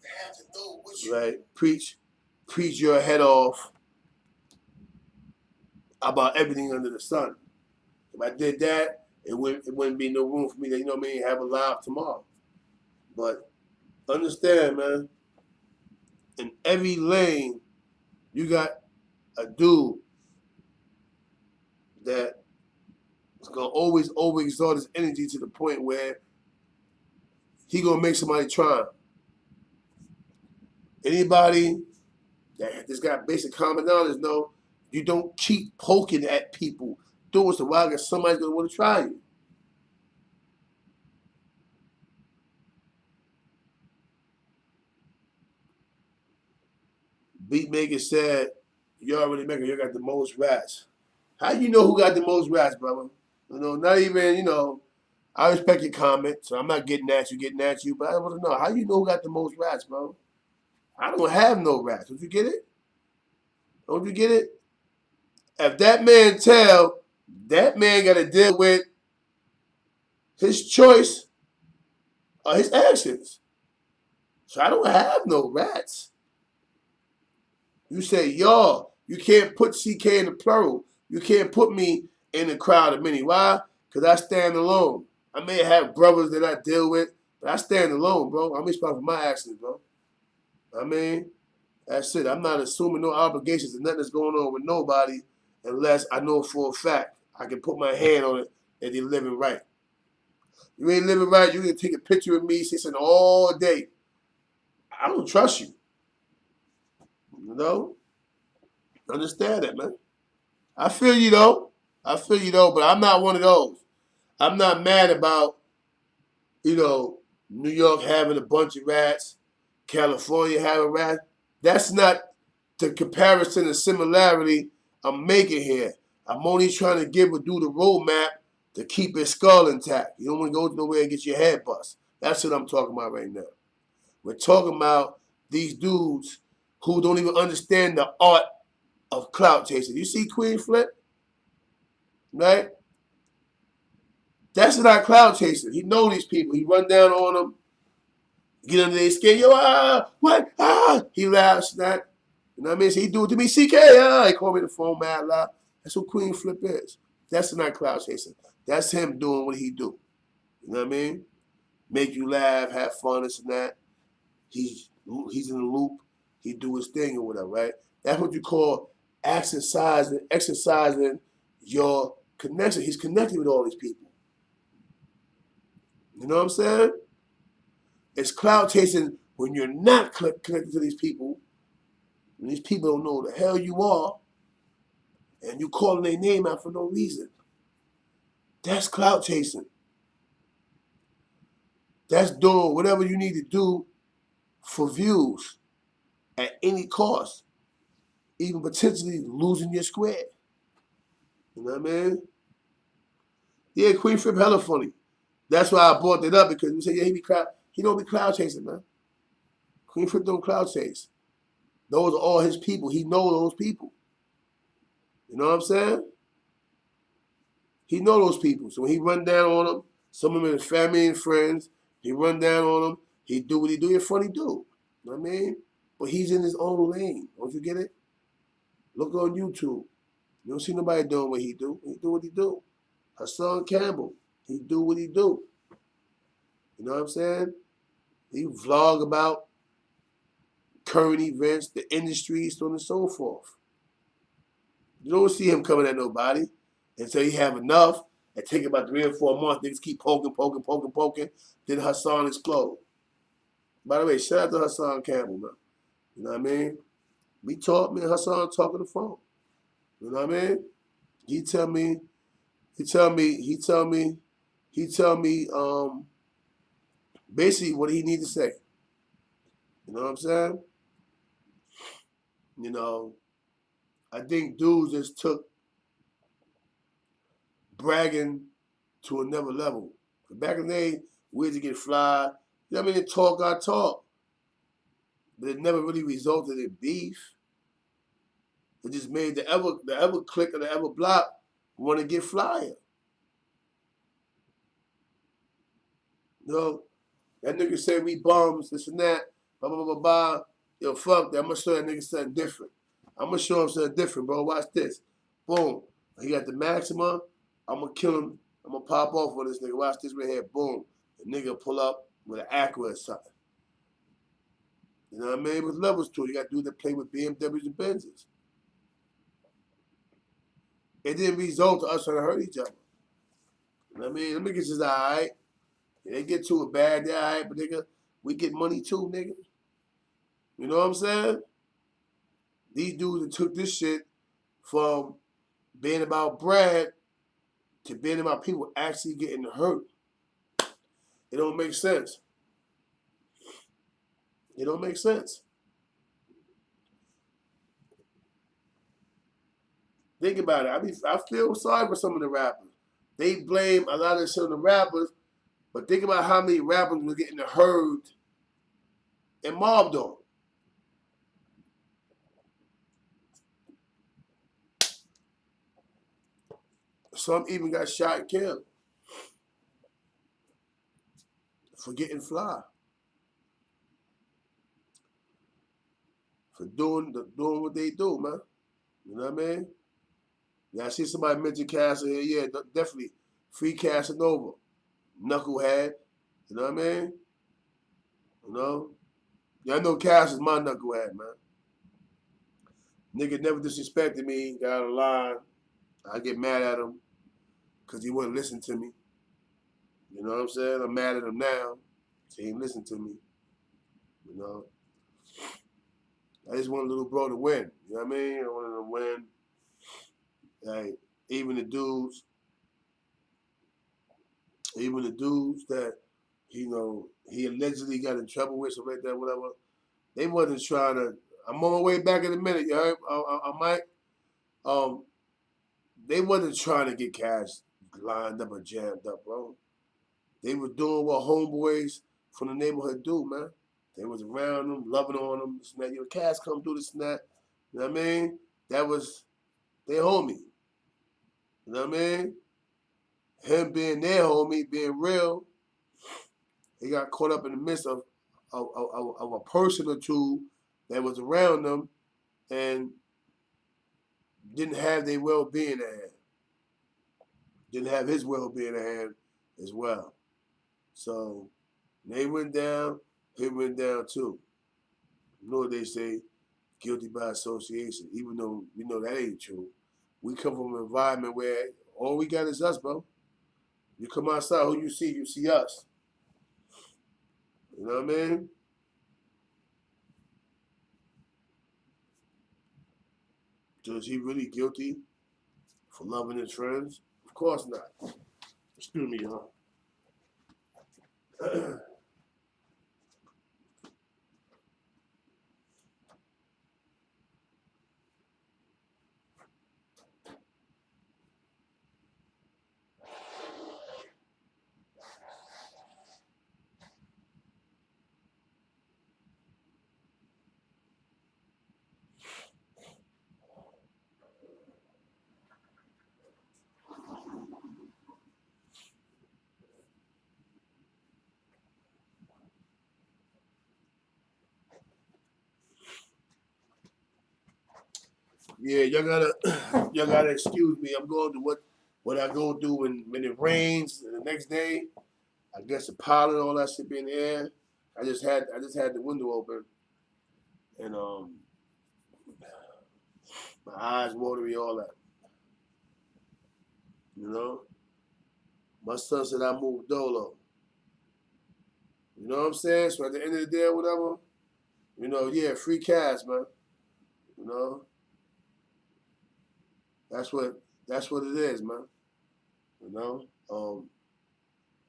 have to know what you like preach your head off about everything under the sun. If I did that, it wouldn't be no room for me to, you know what I mean, have a live tomorrow. But understand, man, in every lane, you got a dude that is gonna always overexert his energy to the point where he gonna make somebody try him. Anybody that just got basic common knowledge know you don't keep poking at people doing so while somebody's gonna want to try you. Beatmaker said, "You already making, you got the most rats." How you know who got the most rats, brother? You know, not even, you know, I respect your comment, so I'm not getting at you, but I want to know, how you know who got the most rats, bro? I don't have no rats. Don't you get it? Don't you get it? If that man tell, that man got to deal with his choice or his actions. So I don't have no rats. You say, y'all, you can't put CK in the plural. You can't put me in the crowd of many. Why? Because I stand alone. I may have brothers that I deal with, but I stand alone, bro. I'm responsible for my actions, bro. I mean, that's it. I'm not assuming no obligations and nothing that's going on with nobody unless I know for a fact I can put my hand on it that they're living right. You ain't living right, you can take a picture of me, say something all day. I don't trust you. You know? Understand that, man. I feel you though. But I'm not one of those. I'm not mad about, you know, New York having a bunch of rats, California having rats. That's not the comparison and similarity I'm making here. I'm only trying to do the roadmap to keep his skull intact. You don't want to go nowhere and get your head bust. That's what I'm talking about right now. We're talking about these dudes who don't even understand the art of clout chasing. You see Queen Flip? Right? That's not clout chasing. He know these people. He run down on them, get under their skin. Yo, what? He laughs, that. You know what I mean? So he do it to me, CK. He call me the phone mad loud. That's what Queen Flip is. That's not clout chasing. That's him doing what he do. You know what I mean? Make you laugh, have fun, this and that. He's in the loop. He do his thing or whatever, right? That's what you call exercising your connection. He's connected with all these people. You know what I'm saying? It's clout chasing when you're not connected to these people, and these people don't know who the hell you are, and you calling their name out for no reason. That's clout chasing. That's doing whatever you need to do for views at any cost, even potentially losing your square. You know what I mean? Yeah, Queen Flip hella funny. That's why I brought that up, because we say, yeah, he don't be cloud chasing, man. Queen Flip don't cloud chase. Those are all his people. He know those people. You know what I'm saying? He know those people. So when he run down on them, some of them his family and friends, he run down on them, he do what he do. He's a funny dude. You know what I mean? But he's in his own lane. Don't you get it? Look on YouTube. You don't see nobody doing what he do. He do what he do. Hassan Campbell, he do what he do. You know what I'm saying? He vlog about current events, the industry, so on and so forth. You don't see him coming at nobody until he have enough and take about 3 or 4 months. Niggas keep poking. Then Hassan explode. By the way, shout out to Hassan Campbell, man. You know what I mean? We talk, me and Hassan talk on the phone. You know what I mean? He tell me, basically what he need to say. You know what I'm saying? You know, I think dudes just took bragging to another level. Back in the day, we had to get fly. You know what I mean? Talk our talk. But it never really resulted in beef. It just made the ever click or the ever block want to get flyer. You know, that nigga say we bums, this and that, blah, blah, blah, blah. Yo, fuck that. I'm going to show that nigga something different. I'm going to show him something different, bro. Watch this. Boom. He got the maximum. I'm going to kill him. I'm going to pop off on this nigga. Watch this right here. Boom. The nigga pull up with an Acura or something. You know what I mean? With levels to it. You got dudes that play with BMWs and Benzes. It didn't result to us trying to hurt each other. You know what I mean? Them niggas is all right. They get to it bad, they all right, but nigga, we get money too, nigga. You know what I'm saying? These dudes that took this shit from being about Brad to being about people actually getting hurt. It don't make sense. It don't make sense. Think about it. I feel sorry for some of the rappers. They blame a lot of shit on the rappers, but think about how many rappers were getting hurt and mobbed on. Some even got shot and killed for getting fly. For doing what they do, man. You know what I mean? Yeah, I see somebody mention Castle here. Yeah, definitely. Free Casanova. Knucklehead. You know what I mean? You know? Yeah, I know Cass is my knucklehead, man. Nigga never disrespected me, got out of line. I get mad at him because he wouldn't listen to me. You know what I'm saying? I'm mad at him now. He ain't listen to me. You know? I just want a little bro to win. You know what I mean? I want him to win. Like, even the dudes that, you know, he allegedly got in trouble with, something like that, whatever, they wasn't trying to, I'm on my way back in a minute, you heard? I might, they wasn't trying to get Cash lined up or jammed up, bro. They were doing what homeboys from the neighborhood do, man. They was around them, loving on them, this and that. Your Cash come through this and that. You know what I mean? That was their homie. You know what I mean? Him being their homie, being real, he got caught up in the midst of a person or two that was around them and didn't have their well-being at hand. Didn't have his well-being at hand as well. So they went down, he went down too. You know what they say, guilty by association, even though we know that ain't true. We come from an environment where all we got is us, bro. You come outside, who you see us. You know what I mean? So is he really guilty for loving his friends? Of course not. Excuse me, y'all. Yeah, y'all gotta excuse me. I'm going to what I go do when it rains. And the next day, I guess the pollen, all that shit be in the air. I just had the window open, and my eyes watery, all that. You know, my son said I moved dolo. You know what I'm saying? So at the end of the day, or whatever, you know, yeah, free cash, man. You know, that's what it is, man. You know,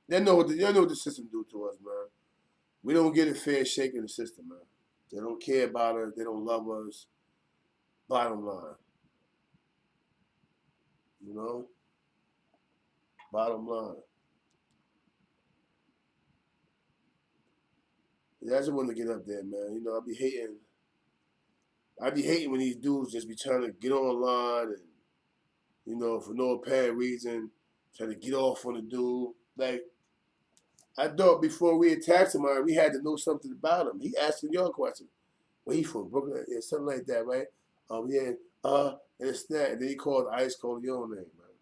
they know what the system do to us, man. We don't get a fair shake in the system, man. They don't care about us. They don't love us. Bottom line, you know. Bottom line. Yeah, I just want to get up there, man. You know, I be hating. When these dudes just be trying to get online and, you know, for no apparent reason, trying to get off on the dude. Like, I thought before we attacked somebody, we had to know something about him. He asking your question. Where he from? Brooklyn? Yeah, something like that, right? Yeah, and it's that. And then he called Ice Coleon name, man.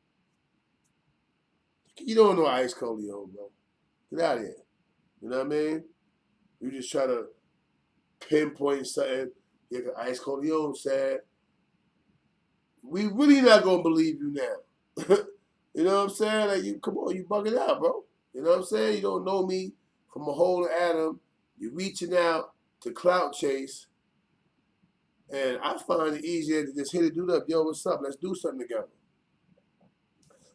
You don't know Ice Coleon, bro. Get out of here. You know what I mean? You just try to pinpoint something. Yeah, Ice Coleon said, we really not gonna believe you now. You know what I'm saying? Like, you come on, you bugging out, bro. You know what I'm saying? You don't know me from a hole in Adam. You reaching out to clout chase. And I find it easier to just hit a dude up. Yo, what's up? Let's do something together.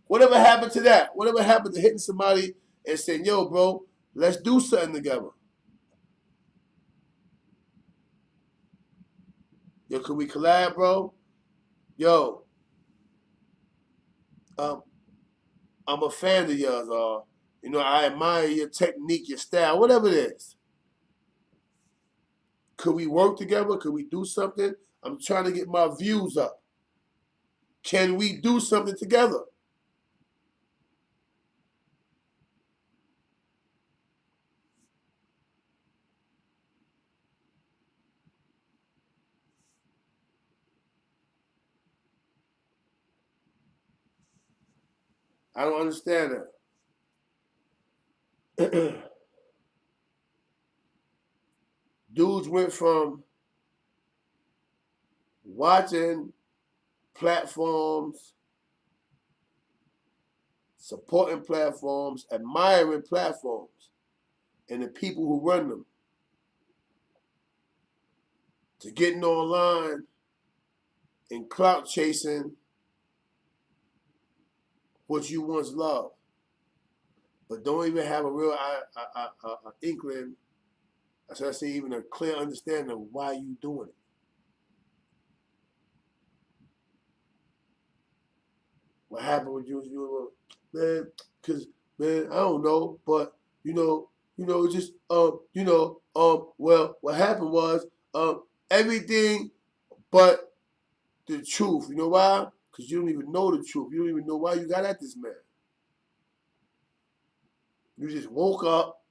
Whatever happened to that? Whatever happened to hitting somebody and saying, yo, bro, let's do something together? Yo, can we collab, bro? Yo, I'm a fan of yours. You know, I admire your technique, your style, whatever it is. Could we work together? Could we do something? I'm trying to get my views up. Can we do something together? I don't understand that. Dudes went from watching platforms, supporting platforms, admiring platforms, and the people who run them, to getting online and clout chasing what you once loved, but don't even have a real inkling, I say even a clear understanding of why you doing it. What happened with you, man? Because, man, I don't know, but it's just well, what happened was everything but the truth. You know why? Because you don't even know the truth. You don't even know why you got at this man. You just woke up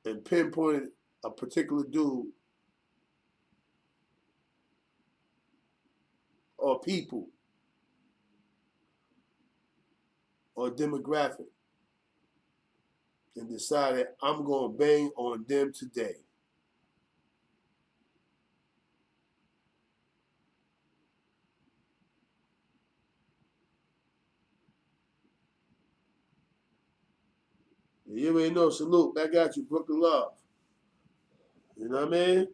and pinpointed a particular dude or people or demographic and decided I'm going to bang on them today. You already know, salute, back at you, Brooklyn Love. You know what I mean?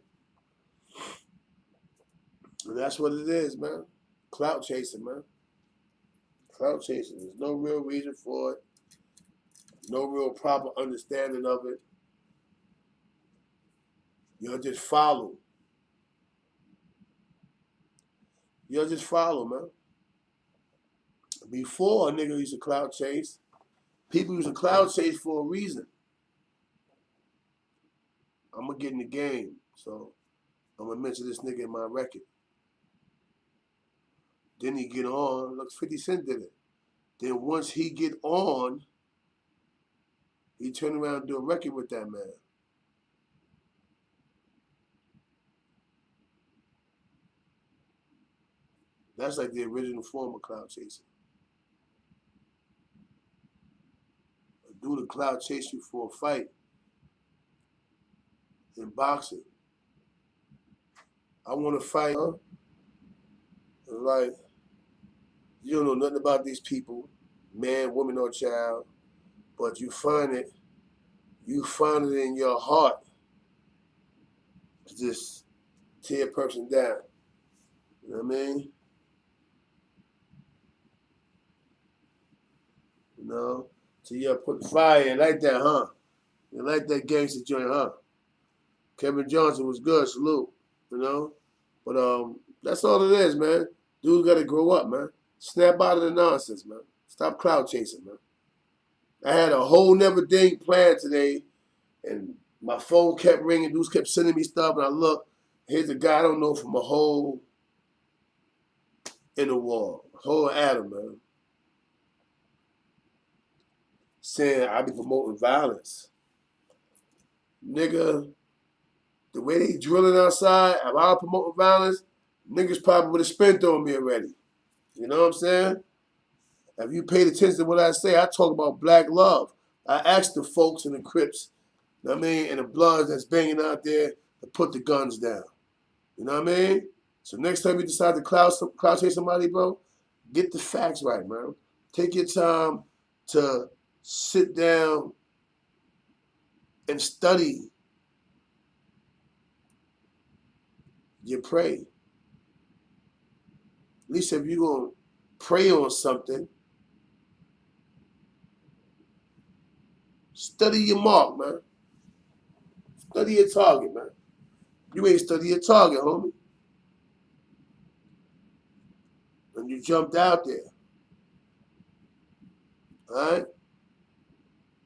And that's what it is, man. Clout chasing, man. Clout chasing. There's no real reason for it. No real proper understanding of it. You'll just follow. You'll just follow, man. Before, a nigga used to clout chase. People used to clout chase for a reason. I'm going to get in the game, so I'm going to mention this nigga in my record. Then he get on. Look, 50 Cent did it. Then once he get on, he turn around and do a record with that man. That's like the original form of clout chasing. A dude to clout chase you for a fight in boxing. I want to fight her. Like, you don't know nothing about these people, man, woman, or child, but you find it, you find it in your heart to just tear a person down. You know what I mean? You know? So you put fire in like that, huh? You like that gangster joint, huh? Kevin Johnson was good, salute. You know? But that's all it is, man. Dudes gotta grow up, man. Snap out of the nonsense, man. Stop cloud chasing, man. I had a whole never dang plan today, and my phone kept ringing. Dudes kept sending me stuff, and I look. Here's a guy I don't know from a hole in the wall, a hole in Adam, man, saying I be promoting violence. Nigga, the way they drilling outside, if I was promoting violence, niggas probably would have spent on me already. You know what I'm saying? If you paid attention to what I say, I talk about black love. I ask the folks in the Crips, you know what I mean, and the Bloods that's banging out there to put the guns down. You know what I mean? So next time you decide to cloud chase somebody, bro, get the facts right, man. Take your time to sit down and study your prey. At least if you're going to pray on something, study your mark, man. Study your target, man. You ain't study your target, homie. And you jumped out there. All right?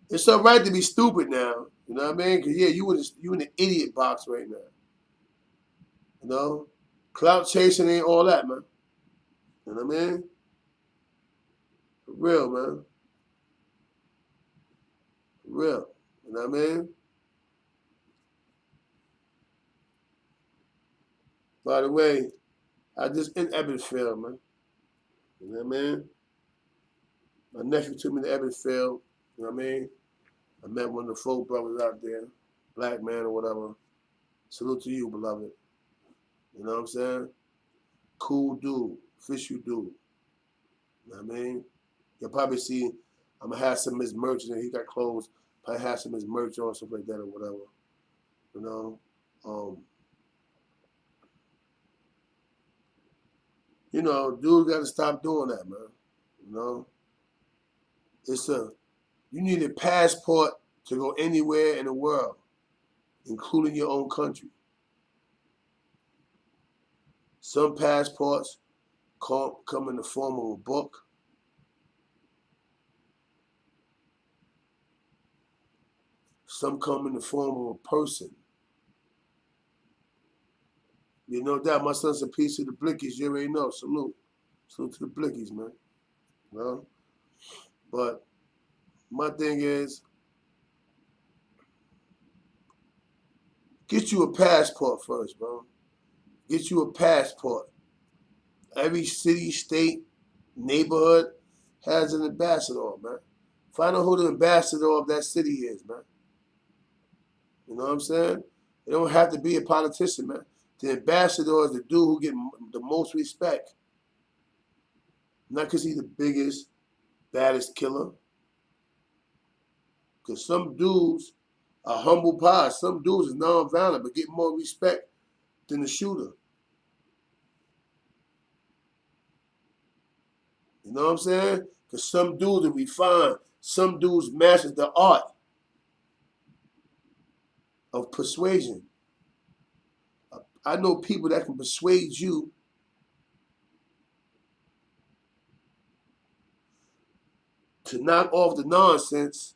It's all right to be stupid now. You know what I mean? Because, yeah, you in the idiot box right now. You know? Clout chasing ain't all that, man. You know what I mean? For real, man. For real. You know what I mean? By the way, I just in Evansville, man. You know what I mean? My nephew took me to Evansville. You know what I mean? I met one of the folk brothers out there, black man or whatever. Salute to you, beloved. You know what I'm saying? Cool dude. Fish you dude. You know what I mean? You'll probably see I'm going to have some of his merch in there. He got clothes. Probably have some of his merch on, stuff like that or whatever. You know? You know, dude got to stop doing that, man. You know? You need a passport to go anywhere in the world, including your own country. Some passports come in the form of a book. Some come in the form of a person. You know that my son's a piece of the Blickies. You already know. Salute. Salute to the Blickies, man. You know? But my thing is, get you a passport first, bro. Get you a passport. Every city, state, neighborhood has an ambassador, man. Find out who the ambassador of that city is, man. You know what I'm saying? It don't have to be a politician, man. The ambassador is the dude who get the most respect. Not because he's the biggest, baddest killer. Because some dudes are humble pies. Some dudes is non-violent but get more respect than the shooter. You know what I'm saying? Because some dudes are refined. Some dudes master the art of persuasion. I know people that can persuade you to knock off the nonsense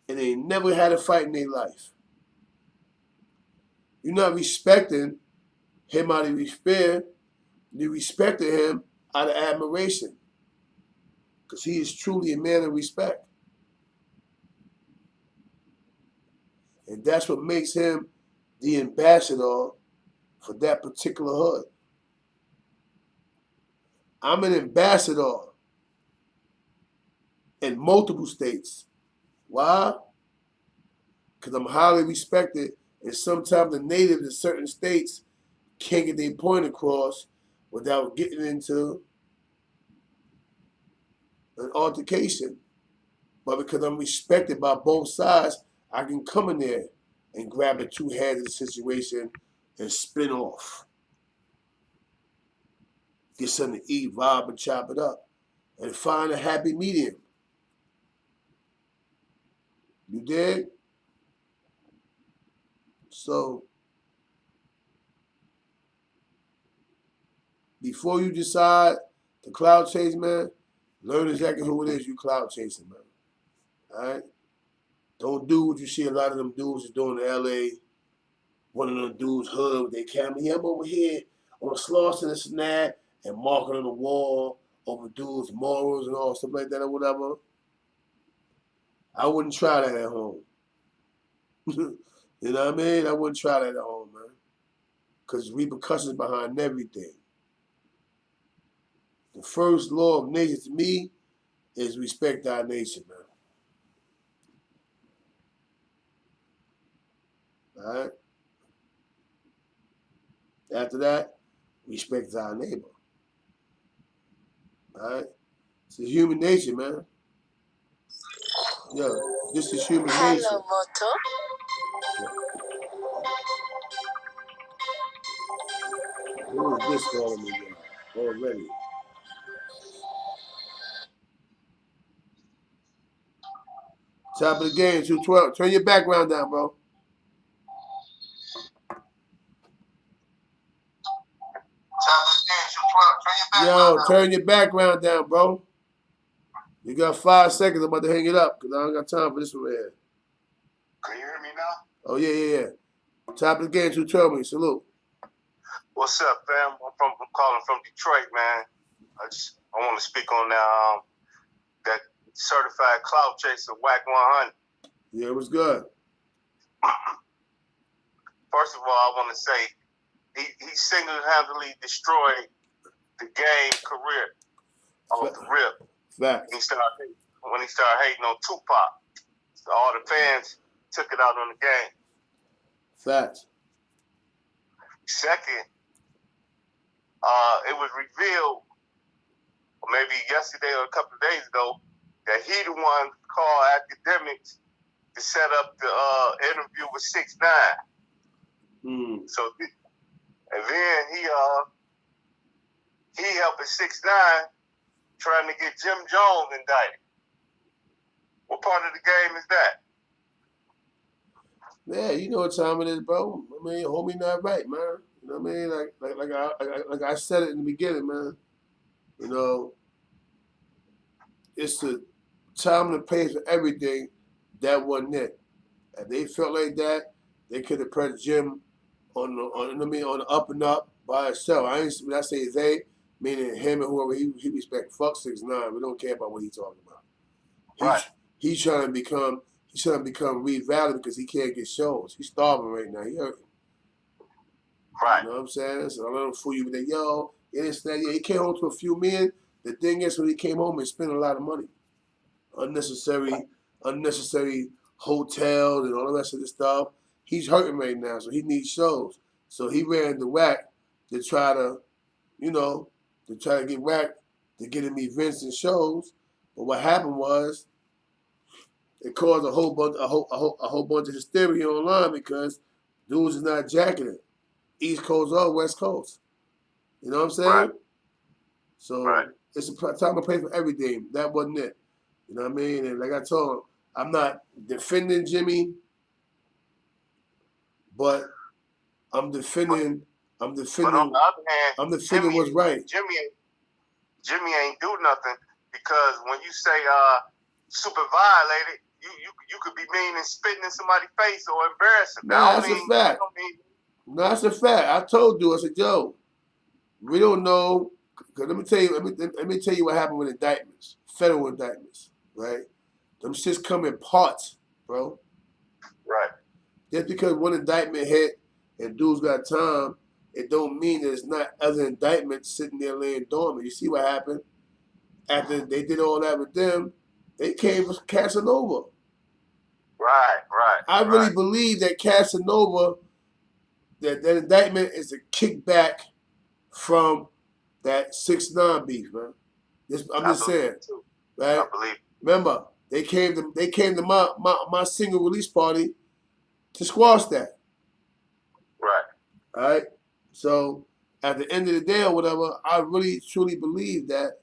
and they never had a fight in their life. You're not respecting him out of respect. You respected him out of admiration because he is truly a man of respect. And that's what makes him the ambassador for that particular hood. I'm an ambassador in multiple states. Why? Because I'm highly respected, and sometimes the natives in certain states can't get their point across without getting into an altercation. But because I'm respected by both sides, I can come in there and grab the two heads of the situation and spin off. Get something to eat, vibe, and chop it up. And find a happy medium. You dig? So, before you decide to cloud chase, man, learn exactly who it is you cloud chasing, man. All right? Don't do what you see a lot of them dudes is doing in LA. One of them dudes hood with their camera. Yeah, I'm over here on Slauson and Snap and marking on the wall over dudes' morals and all stuff like that or whatever. I wouldn't try that at home. You know what I mean? I wouldn't try that at home, man. Because repercussions behind everything. The first law of nature to me is respect our nation, man. All right? After that, respect our neighbor. All right? It's a human nature, man. Yo, this is human nature. Hello, Moto. Who is this calling me now? Already. Top of the game, 212. Turn your background down, bro. Yo, turn your background down, bro. You got 5 seconds. I'm about to hang it up because I don't got time for this one here. Can you hear me now? Oh, yeah. Top of the game, 212 me. Salute. What's up, fam? I'm calling from Detroit, man. I want to speak on that certified cloud chaser WAC 100. Yeah, it was good. First of all, I want to say he single-handedly destroyed the game career off the rip. Facts. When he started hating on Tupac. So all the fans took it out on the game. Facts. Second, it was revealed, or maybe yesterday or a couple of days ago, that he the one called academics to set up the interview with 6ix9ine. So, and then he helping 6ix9ine trying to get Jim Jones indicted. What part of the game is that? Yeah, you know what time it is, bro. I mean, homie not right, man. You know what I mean? Like I said it in the beginning, man. You know, it's the time to pay for everything. That wasn't it. If they felt like that, they could have pressed Jim on the up and up by itself. When I say they, meaning him and whoever he respect. Fuck 6ix9ine. We don't care about what he's talking about. Right. He's trying to become Reed Valley because he can't get shows. He's starving right now. He hurting. Right. You know what I'm saying? So I let him fool you with that. Yo, he came home to a few men. The thing is, when he came home and spent a lot of money, unnecessary hotels and all the rest of the stuff. He's hurting right now, so he needs shows. So he ran the WAC to try to get WAC to get him events and shows. But what happened was it caused a whole bunch of hysteria online because dudes is not jacking it, East Coast or West Coast. You know what I'm saying? Right. So it's a time to pay for everything. That wasn't it. You know what I mean? And like I told him, I'm not defending Jimmy, but I'm defending. But on the other hand, I'm defending what's right. Jimmy ain't do nothing because when you say super violated, you could be mean and spitting in somebody's face or embarrassing. Nah, that's a fact. No, that's a fact. I told you. I said, yo, we don't know. Cause let me tell you what happened with indictments, federal indictments, right? Them shits come in parts, bro. Right. Just because one indictment hit and dudes got time, it don't mean there's not other indictments sitting there laying dormant. You see what happened? After they did all that with them, they came for Casanova. Right. I really believe that Casanova, that indictment is a kickback from that 6ix9ine beef, man. I'm just saying, right? I believe. Remember, They came to my single release party to squash that. Right. All right. So at the end of the day or whatever, I really truly believe that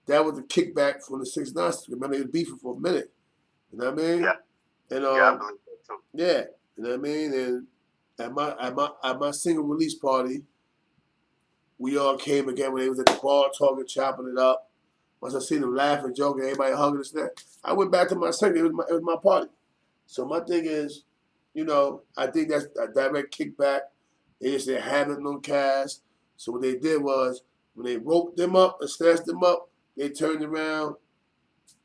was a kickback from the 6ix9ine. Remember, they was beefing for a minute. You know what I mean? Yeah. And Yeah, I believe that too. yeah, you know what I mean. And at my single release party, we all came again when they was at the bar talking, chopping it up. Once I seen them laughing, joking, everybody hugging us there, I went back to my second. It was my party. So my thing is, you know, I think that's a direct kickback. They just didn't have it on cast. So what they did was, when they roped them up and snatched them up, they turned around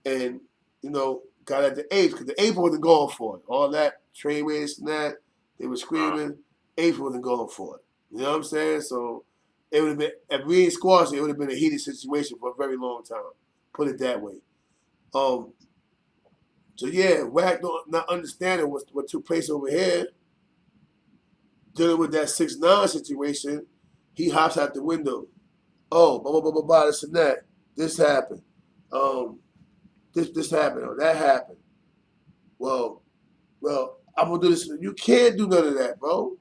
and, you know, got at the apes, because the ape wasn't going for it. All that train race and that, they were screaming. Ape wasn't going for it. You know what I'm saying? So it would have been, if we ain't squashed it would have been a heated situation for a very long time. Put it that way. So yeah, Wack not understanding what took place over here, dealing with that 6ix9ine situation, he hops out the window. Oh, blah blah blah blah blah, this and that. This happened. This happened or that happened. Well, I'm gonna do this. You can't do none of that, bro.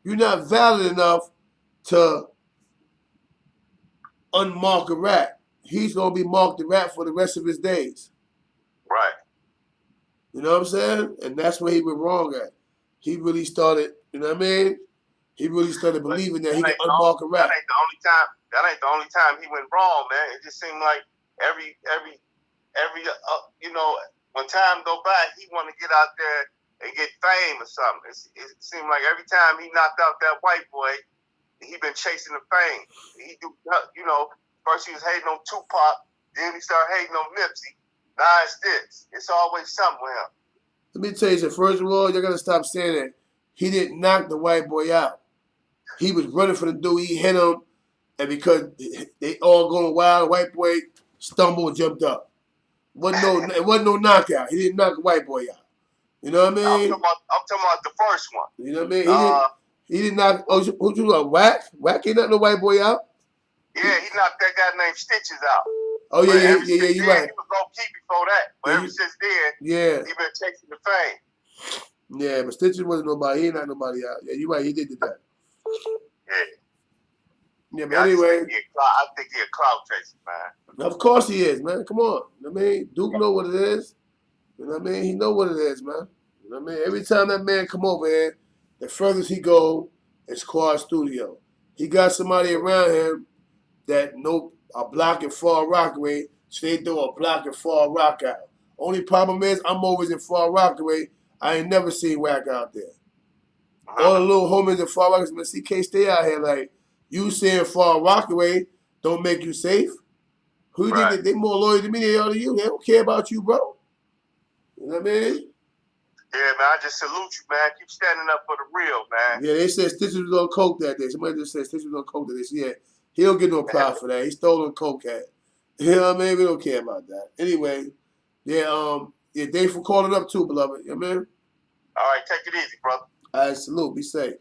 You're not valid enough to unmark a rat. He's gonna be marked a rat for the rest of his days. Right. You know what I'm saying? And that's where he went wrong at. He really started, you know what I mean? He really started believing that he could unmark a rat. That ain't the only time. That ain't the only time he went wrong, man. It just seemed like every you know, when time go by, he want to get out there and get fame or something. It seemed like every time he knocked out that white boy, he been chasing the fame. He do, you know, first he was hating on Tupac, then he started hating on Nipsey. Now it's this. It's always something with him. Let me tell you something. First of all, you're gonna stop saying that. He didn't knock the white boy out. He was running for the dude. He hit him, and because they all going wild, the white boy stumbled and jumped up. It wasn't no knockout. He didn't knock the white boy out. You know what I mean? I'm talking about the first one. You know what I mean? He didn't knock. Oh, who you got? Wack? Wack ain't knock the white boy out. Yeah, he knocked that guy named Stitches out. Oh yeah, you're right. He was low key before that, but ever since then, yeah, he been chasing the fame. Yeah, but Stitches wasn't nobody. He ain't knocked nobody out. Yeah, you're right. He did that. Yeah, but anyway, I think he a clout chaser, man. Of course he is, man. Come on. You know what I mean? Duke know what it is. You know what I mean? He know what it is, man. You know what I mean? Every time that man come over here, the furthest he go is Quad Studio. He got somebody around him that know a block in Far Rockaway, so they throw a block in Far Rock out. Only problem is I'm always in Far Rockaway. I ain't never seen Wack out there. All the little homies in Far Rockaway, man, CK stay out here like, you saying Far Rockaway don't make you safe? Who you think they more loyal to me than they are to you? They don't care about you, bro. You know what I mean? Yeah, man, I just salute you, man. Keep standing up for the real, man. Yeah, they said Stitches was on coke that day. Somebody just said Stitches was on coke that day. So yeah, he don't get no props for that. He stole on coke at. You know what I mean? We don't care about that. Anyway, yeah, thanks for calling up too, beloved. You know what I mean? All right, take it easy, brother. All right, salute. Be safe.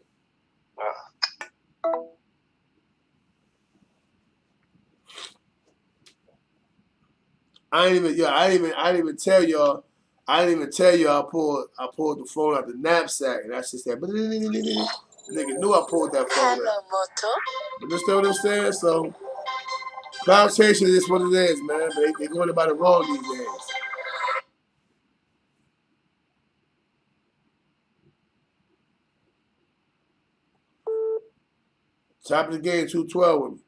I didn't even tell y'all. I pulled the phone out the knapsack, and I just said, nigga knew I pulled that phone out. But understand what I'm saying? So, cloud chasing is what it is, man. But they going about it wrong these days. Top of the game, 212 with me.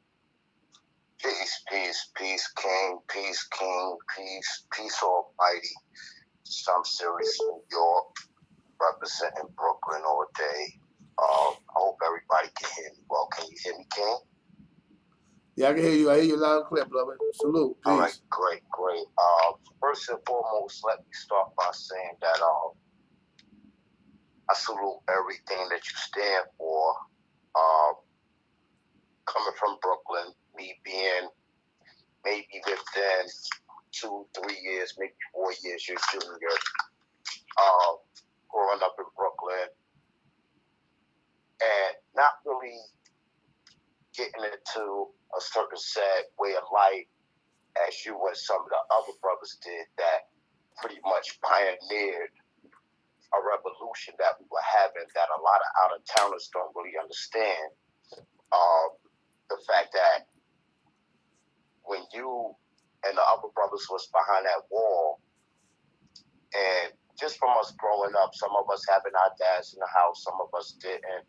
Peace, peace, peace, king, peace, king, peace, peace, almighty. Some serious New York, representing Brooklyn all day. I hope everybody can hear me well. Can you hear me, King? Yeah, I can hear you. I hear you loud and clear, beloved. Salute. Peace. All right, great, great. First and foremost, let me start by saying that I salute everything that you stand for. Coming from Brooklyn, me being maybe within 2-3 years, maybe 4 years, your junior, growing up in Brooklyn, and not really getting into a certain sad way of life as you and some of the other brothers did that pretty much pioneered a revolution that we were having that a lot of out-of-towners don't really understand. The fact that when you and the other brothers was behind that wall, and just from us growing up, some of us having our dads in the house, some of us didn't,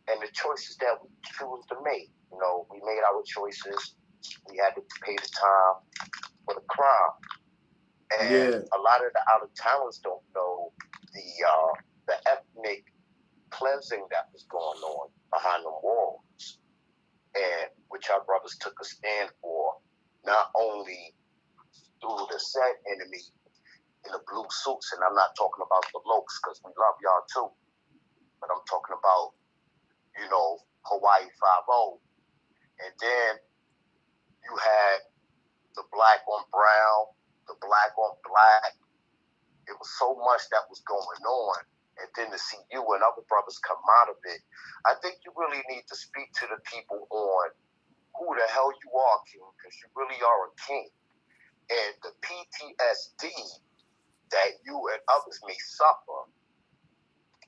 and the choices that we choose to make. You know, we made our choices. We had to pay the time for the crime. And a lot of the out-of-towners don't know the ethnic cleansing that was going on behind the walls, and which our brothers took a stand for, not only through the said enemy in the blue suits, and I'm not talking about the Lokes because we love y'all too, but I'm talking about, you know, Hawaii 5-0. And then you had the black on brown, the black on black. It was so much that was going on. And then to see you and other brothers come out of it, I think you really need to speak to the people on who the hell you are, King, because you really are a king. And the PTSD that you and others may suffer,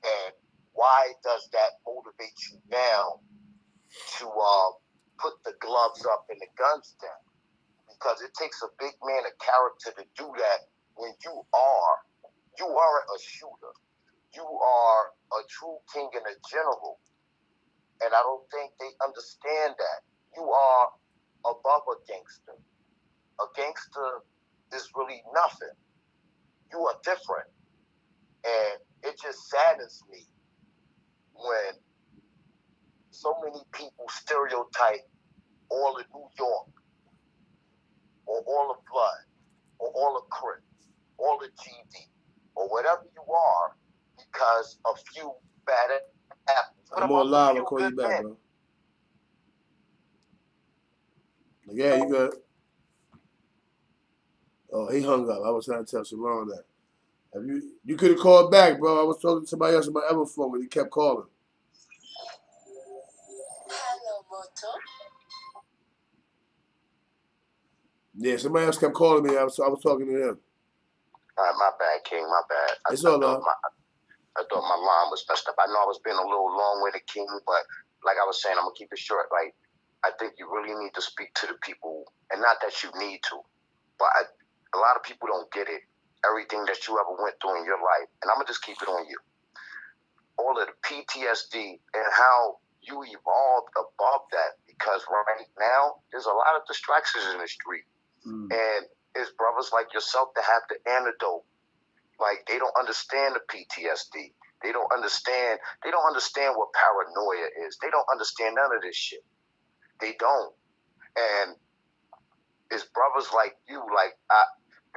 and why does that motivate you now to put the gloves up and the guns down? Because it takes a big man of character to do that when you aren't a shooter. You are a true king and a general. And I don't think they understand that. You are above a gangster. A gangster is really nothing. You are different. And it just saddens me when so many people stereotype all of New York, or all of Blood, or all of Crip, all of GD, or whatever you are, because a few bad apples. I'm on live. I'll call you back, bro. Yeah, you good. Oh, he hung up. I was trying to tell Sharon that. You could have called back, bro. I was talking to somebody else on my other phone, but he kept calling. Hello, Moto. Yeah, somebody else kept calling me. I was talking to him. My bad, King. My bad. It's all right. I thought my line was messed up. I know I was being a little long-winded, King, but like I was saying, I'm gonna keep it short. Like, I think you really need to speak to the people, and not that you need to, but a lot of people don't get it. Everything that you ever went through in your life, and I'm gonna just keep it on you. All of the PTSD and how you evolved above that, because right now there's a lot of distractions in the street, and it's brothers like yourself that have the antidote. Like, they don't understand the PTSD. They don't understand what paranoia is. They don't understand none of this shit. They don't. And it's brothers like you, like,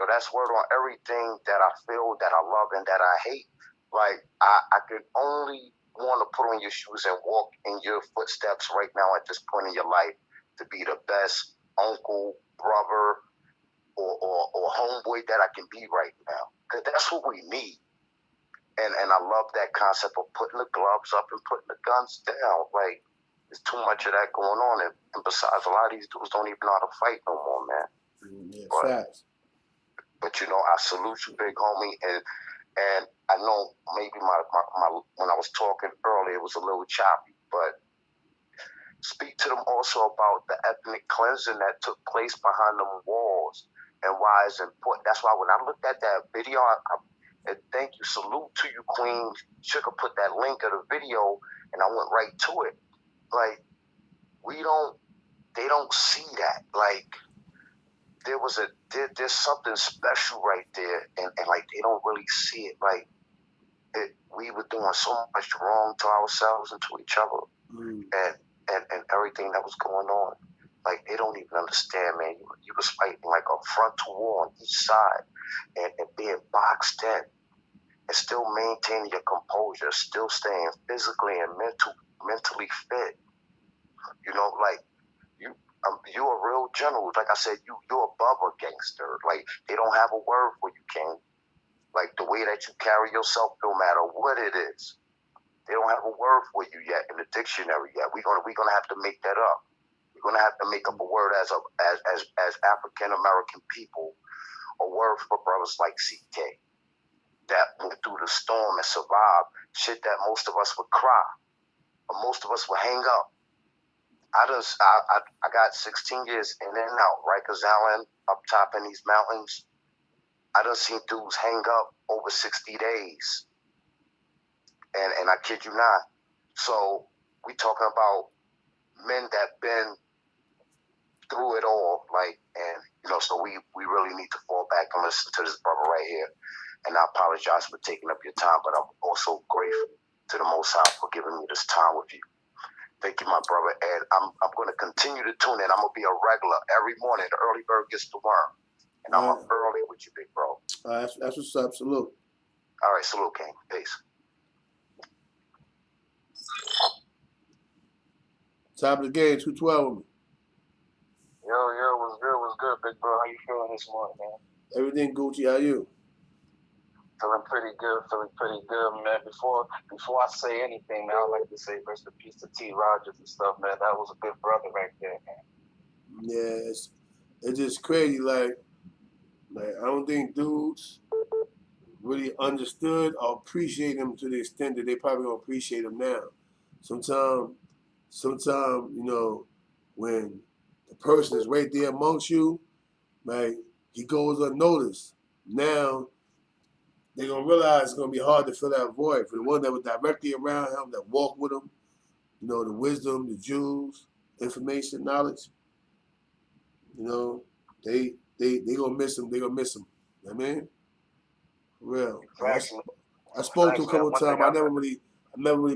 that's word on everything that I feel, that I love, and that I hate. Like, I could only want to put on your shoes and walk in your footsteps right now at this point in your life to be the best uncle, brother, or homeboy that I can be right now. Because that's what we need. And I love that concept of putting the gloves up and putting the guns down. Like, there's too much of that going on. And besides, a lot of these dudes don't even know how to fight no more, man. Yeah, facts. But, you know, I salute you, big homie. And I know maybe my when I was talking earlier, it was a little choppy, but speak to them also about the ethnic cleansing that took place behind them walls and why it's important. That's why when I looked at that video, and thank you, salute to you, Queen. Sugar put that link of the video, and I went right to it. Like, they don't see that. Like, there's something special right there, and like, they don't really see it. Like, we were doing so much wrong to ourselves and to each other, and everything that was going on. Like, they don't even understand, man. You was fighting like a frontal war on each side, and being boxed in, and still maintaining your composure, still staying physically and mentally fit. You know, like, you're a real general. Like I said, you're above a gangster. Like, they don't have a word for you, King. Like, the way that you carry yourself, no matter what it is, they don't have a word for you yet in the dictionary yet. We're gonna have to make that up. We're gonna have to make up a word as African American people, A word for brothers like CK that went through the storm and survived shit that most of us would cry, or most of us would hang up. I got 16 years in and out, Rikers Island, up top in these mountains. I done seen dudes hang up over 60 days. And I kid you not. So we talking about men that been through it all, like, and so we really need to fall back and listen to this brother right here. And I apologize for taking up your time, but I'm also grateful to the Most High for giving me this time with you. Thank you, my brother Ed. I'm going to continue to tune in. I'm going to be a regular every morning. The early bird gets the worm. And I'm up early with you, big bro. That's what's up. Salute. All right, salute, King. Peace. Top of the game, 212 with me. Yo, what's good, big bro? How you feeling this morning, man? Everything Gucci, how you? Feeling pretty good, man. Before I say anything, man, I'd like to say rest in peace to T. Rogers and stuff, man. That was a good brother right there, man. Yeah, it's just crazy. Like I don't think dudes really understood or appreciate him to the extent that they probably don't appreciate him now. Sometimes, when the person is right there amongst you, like, he goes unnoticed. Now, they're going to realize it's going to be hard to fill that void. For the one that was directly around him, that walked with him, the wisdom, the jewels, information, knowledge, they going to miss him. They're going to miss him. You know what I mean? For real. I spoke to him a couple of times. I never really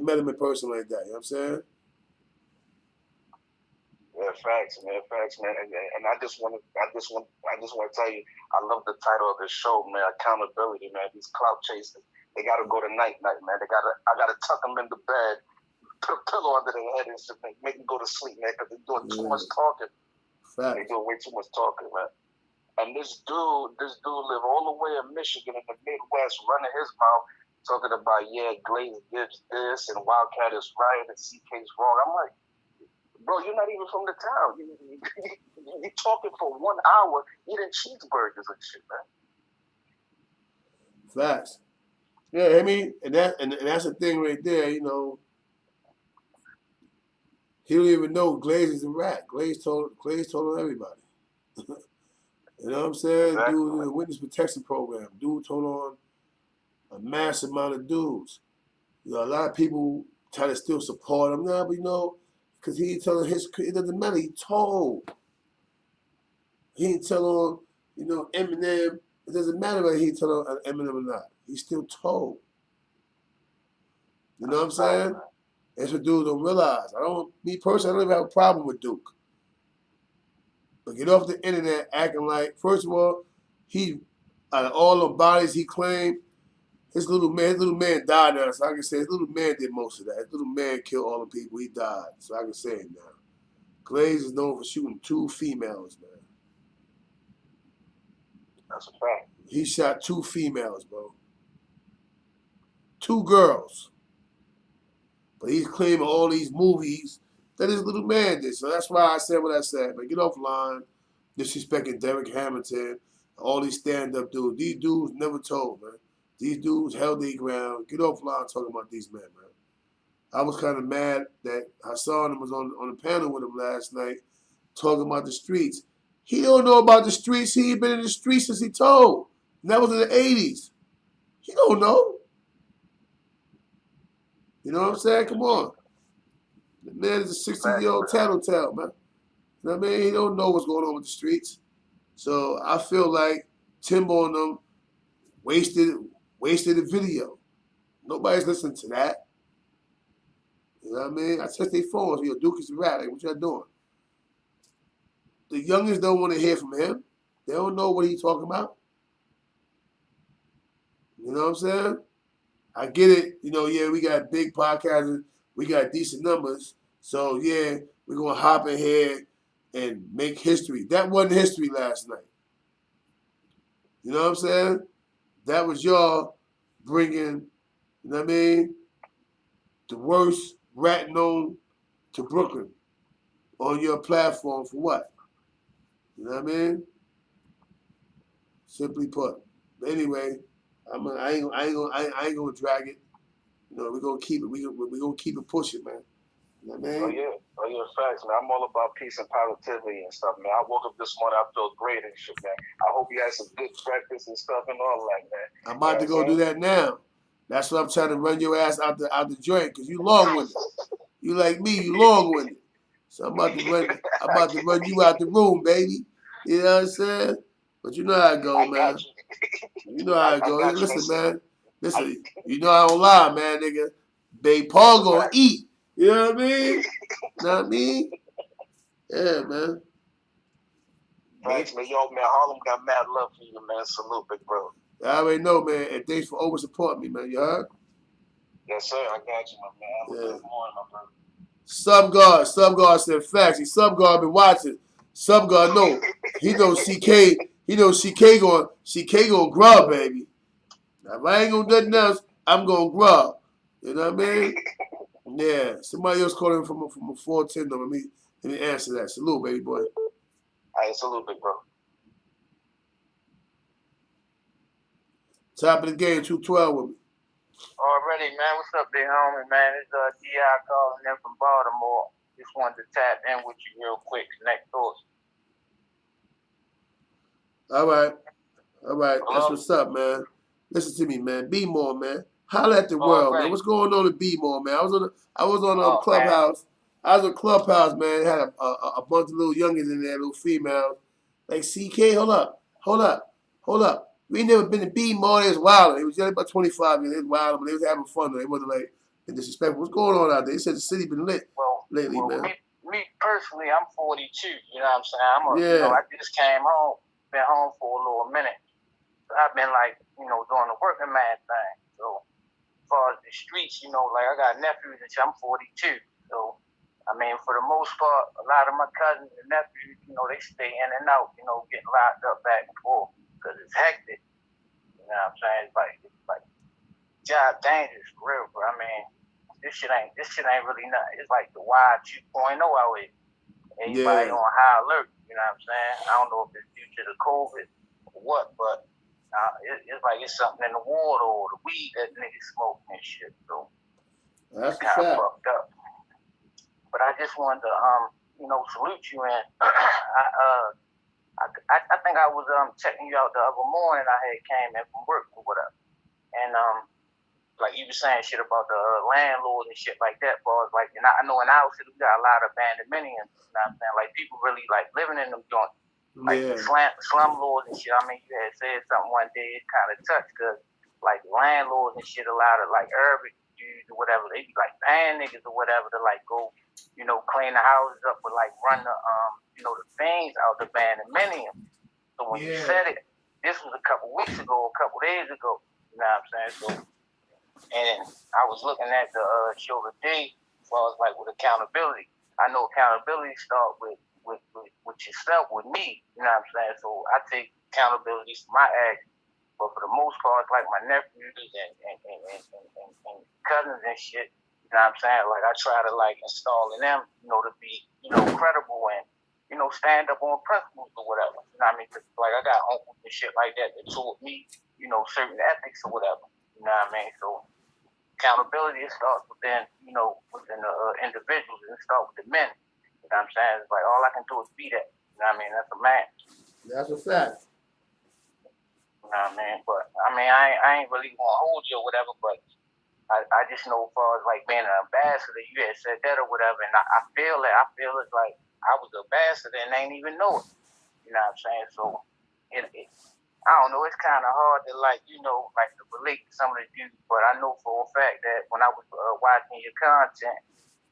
met him in person like that. You know what I'm saying? Yeah, facts, man. And I just want to tell you, I love the title of this show, man. Accountability, man. These clout chasers, they gotta go to night, man. I gotta tuck them in the bed, put a pillow under their head, and make them go to sleep, man, because they're doing too much talking. Facts. They're doing way too much talking, man. And this dude live all the way in Michigan in the Midwest, running his mouth, talking about, yeah, Glaze gives this, and Wildcat is right, and CK's wrong. I'm like, bro, you're not even from the town. You talking for 1 hour eating cheeseburgers and shit, man. Facts. Yeah, I mean, and that's the thing right there. He don't even know Glaze is a rat. Glaze told everybody. You know what I'm saying? Exactly. Dude in the witness protection program. Dude told on a massive amount of dudes. A lot of people try to still support him now, but because he ain't telling it doesn't matter. He told. He ain't telling Eminem. It doesn't matter whether he telling Eminem or not. He still told. You know what I'm saying? That's what dudes don't realize. Me personally, I don't even have a problem with Duke. But get off the internet acting like, first of all, out of all the bodies he claimed, his little man died now, so I can say his little man did most of that. His little man killed all the people. He died, so I can say it now. Glaze is known for shooting 2 females, man. That's a fact. He shot 2 females, bro. 2 girls. But he's claiming all these movies that his little man did. So that's why I said what I said. But get offline, disrespecting Derek Hamilton, all these stand-up dudes. These dudes never told, man. These dudes held their ground. Get offline talking about these men, man. I was kind of mad that Hassan was on the panel with him last night talking about the streets. He don't know about the streets. He ain't been in the streets since he told. And that was in the 80s. He don't know. You know what I'm saying? Come on. The man is a 60-year-old tattletale, man. You know what I mean? He don't know what's going on with the streets. So I feel like Timbo and them wasted the video. Nobody's listening to that. You know what I mean? I touch their phones. Duke is a rat. Like, what y'all doing? The youngest don't want to hear from him. They don't know what he's talking about. You know what I'm saying? I get it. Yeah, we got big podcasters. We got decent numbers. So, yeah, we're going to hop in here and make history. That wasn't history last night. You know what I'm saying? That was y'all bringing, the worst rat known to Brooklyn on your platform for what? You know what I mean? Simply put. But anyway, I ain't gonna drag it. You know, we're gonna keep it. We gonna keep it pushing, man. You know what I mean? Oh yeah, facts, man. I'm all about peace and positivity and stuff, man. I woke up this morning, I feel great and shit, man. I hope you had some good breakfast and stuff and all that, man. I'm about to go do that now. That's what I'm trying to run your ass out the joint, because you long-winded. You like me, you long-winded. So I'm about to run you out the room, baby. You know what I'm saying? But you know how it go, man. You know how it go. Listen, man. Listen, you know I don't lie, man, nigga. Babe Paul gonna eat. You know what I mean? Know what I mean? Yeah, man. Thanks, man. Yo, man, Harlem got mad love for you, man. Salute, big bro. I already know, man. And thanks for over supporting me, man. You heard? Yes, sir. I got you, my man. Have a good morning, my brother. Sub-God said facts. He Sub-God been watching. Sub-God know. He knows CK. He knows CK gonna grub, baby. Now, if I ain't gonna do nothing else, I'm gonna grub. You know what I mean? Yeah. Somebody else calling from a 410 number. Let me answer that. Salute, baby boy. All right, salute, big bro. Top of the game, 212 with me. Already, man. What's up there, homie, man? It's D.I. calling in from Baltimore. Just wanted to tap in with you real quick. Connect thoughts. All right. That's what's up, man. Listen to me, man. Be more, man. Holla at the world, man. What's going on in Be more, man? I was on a Clubhouse. Man. I was on Clubhouse, man. It had a bunch of little youngins in there, little females. Like, CK, hold up. We ain't never been to Be more. They was wild. It was only about 25 years. They was wild, but they was having fun. Though. They wasn't like disrespectful. What's going on out there? They said the city been lit lately, man. Me personally, I'm 42. You know what I'm saying? You know, I just came home. Been home for a little minute. So I've been like, you know, doing the working man thing. So as far as the streets, you know, like I got nephews and shit. I'm 42. So I mean, for the most part, a lot of my cousins and nephews, you know, they stay in and out, you know, getting locked up back and forth because it's hectic. You know what I'm saying? It's like job dangerous for real, bro. I mean, this shit ain't really nothing. It's like the Y 2.0 out here. Everybody on high alert. You know what I'm saying? I don't know if it's due to the COVID or what, but it's like it's something in the water or the weed that niggas smoking and shit. So that's kind of fucked up. But I just wanted to, you know, salute you, and I think I was checking you out the other morning. I had came in from work or whatever, and like you were saying shit about the landlords and shit like that. But like, and I know in our city we got a lot of abandonments. You know what I'm saying? Like people really like living in them joints, like slum lords and shit. I mean, you had said something one day. It kind of touched because like landlords and shit, a lot of like urban dudes or whatever, they be like band niggas or whatever to like go, you know, clean the houses up or like run the you know, the things out the abandonment. So when you said it, this was a couple weeks ago, a couple days ago. You know what I'm saying? So. And I was looking at the show today as far as like with accountability. I know accountability start with yourself, with me, you know what I'm saying? So I take accountability for my actions. But for the most part, it's like my nephews and cousins and shit, you know what I'm saying? Like I try to like install in them, you know, to be, you know, credible and, you know, stand up on principles or whatever. You know what I mean? Like I got uncles and shit like that taught me, you know, certain ethics or whatever. You know what I mean? So accountability, it starts within, you know, within the individuals, and it starts with the men. You know what I'm saying? It's like all I can do is be that. You know what I mean? That's a man. That's a fact. You know what I mean? But I mean, I ain't really gonna hold you or whatever, but I just know as far as like being an ambassador, you had said that or whatever, and I feel that. I feel it's like I was an ambassador and they ain't even know it. You know what I'm saying? So I don't know, it's kind of hard to like, you know, like to relate to some of the dudes, but I know for a fact that when I was watching your content,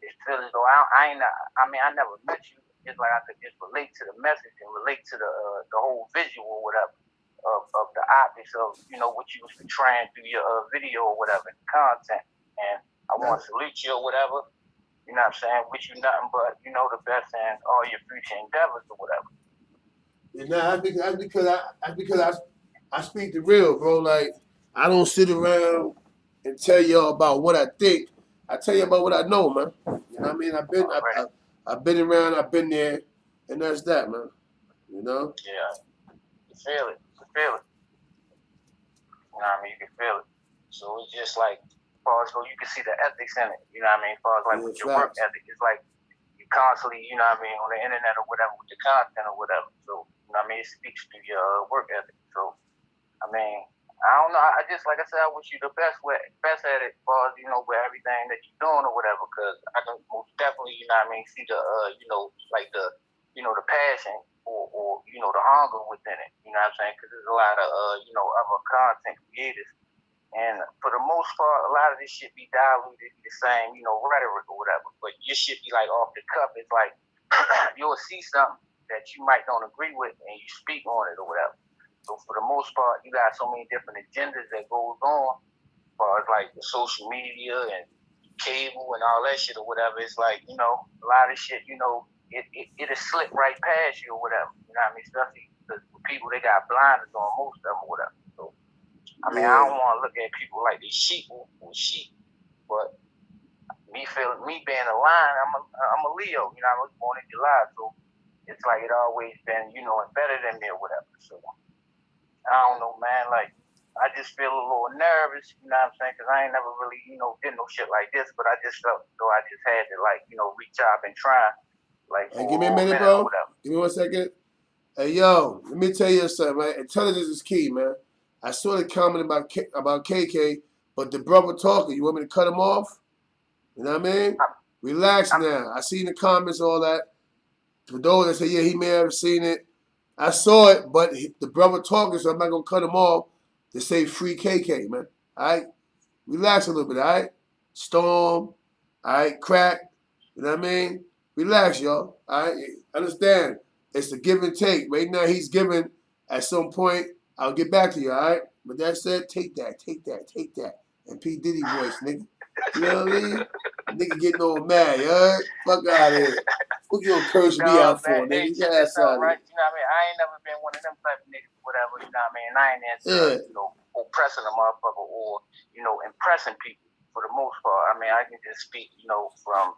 it feels as though I never met you. It's like I could just relate to the message and relate to the whole visual or whatever of the optics of, you know, what you was portraying through your video or whatever, the content. And I want to salute you or whatever. You know what I'm saying? Wish you nothing but, you know, the best in all your future endeavors or whatever. And now that's because I speak the real, bro. Like I don't sit around and tell y'all about what I think. I tell you about what I know, man. You know what I mean? I've been around, I've been there, and that's that, man. You know? Yeah. You feel it. You know what I mean? You can feel it. So it's just like, as far as so you can see the ethics in it. You know what I mean? As far as like with your work ethic, it's like you constantly, you know what I mean, on the internet or whatever with your content or whatever. So you know what I mean? It speaks to your work ethic. So I mean, I don't know. I just like I said, I wish you the best at it, as far as you know, with everything that you're doing or whatever. Because I can most definitely, you know what I mean, see the you know, like the the passion or you know the hunger within it. You know what I'm saying? Because there's a lot of you know other content creators, and for the most part, a lot of this shit be diluted, the same you know rhetoric or whatever. But your shit be like off the cuff. It's like you'll see something that you might don't agree with, and you speak on it or whatever. So for the most part, you got so many different agendas that goes on, as far as like the social media and cable and all that shit or whatever. It's like, you know, a lot of shit, you know, it'll slip right past you or whatever. You know what I mean? Especially because people, they got blinders on, most of them or whatever. So, I mean, I don't want to look at people like they sheep or sheep, but me being a lion, I'm a Leo, you know, I was born in July, so it's like it always been, you know, embedded in me or whatever. So I don't know, man. Like, I just feel a little nervous, you know what I'm saying? Because I ain't never really, you know, did no shit like this. But I just felt though I just had to, like, you know, reach out and try. Like, Hey, give me a minute, bro. Give me 1 second. Hey, yo, let me tell you something, man. Intelligence is key, man. I saw the comment about KK, but the brother talking, you want me to cut him off? You know what I mean? Relax now. I seen the comments, all that. For those that say, yeah, he may have seen it. I saw it, but the brother talking, so I'm not going to cut him off to say free KK, man. All right? Relax a little bit, all right? Storm, all right? Crack, you know what I mean? Relax, y'all, all right? Understand, it's a give and take. Right now, he's giving. At some point, I'll get back to you, all right? But that said, take that. And P. Diddy voice, nigga. You know what I mean? Nigga getting all mad, you heard? Fuck out of here. What you gonna curse me out for, nigga? Get your ass out of here. Right? You know what I mean? I ain't never been one of them type of niggas, whatever, you know what I mean? I ain't into, you know, oppressing a motherfucker or, you know, impressing people for the most part. I mean, I can just speak, you know, from,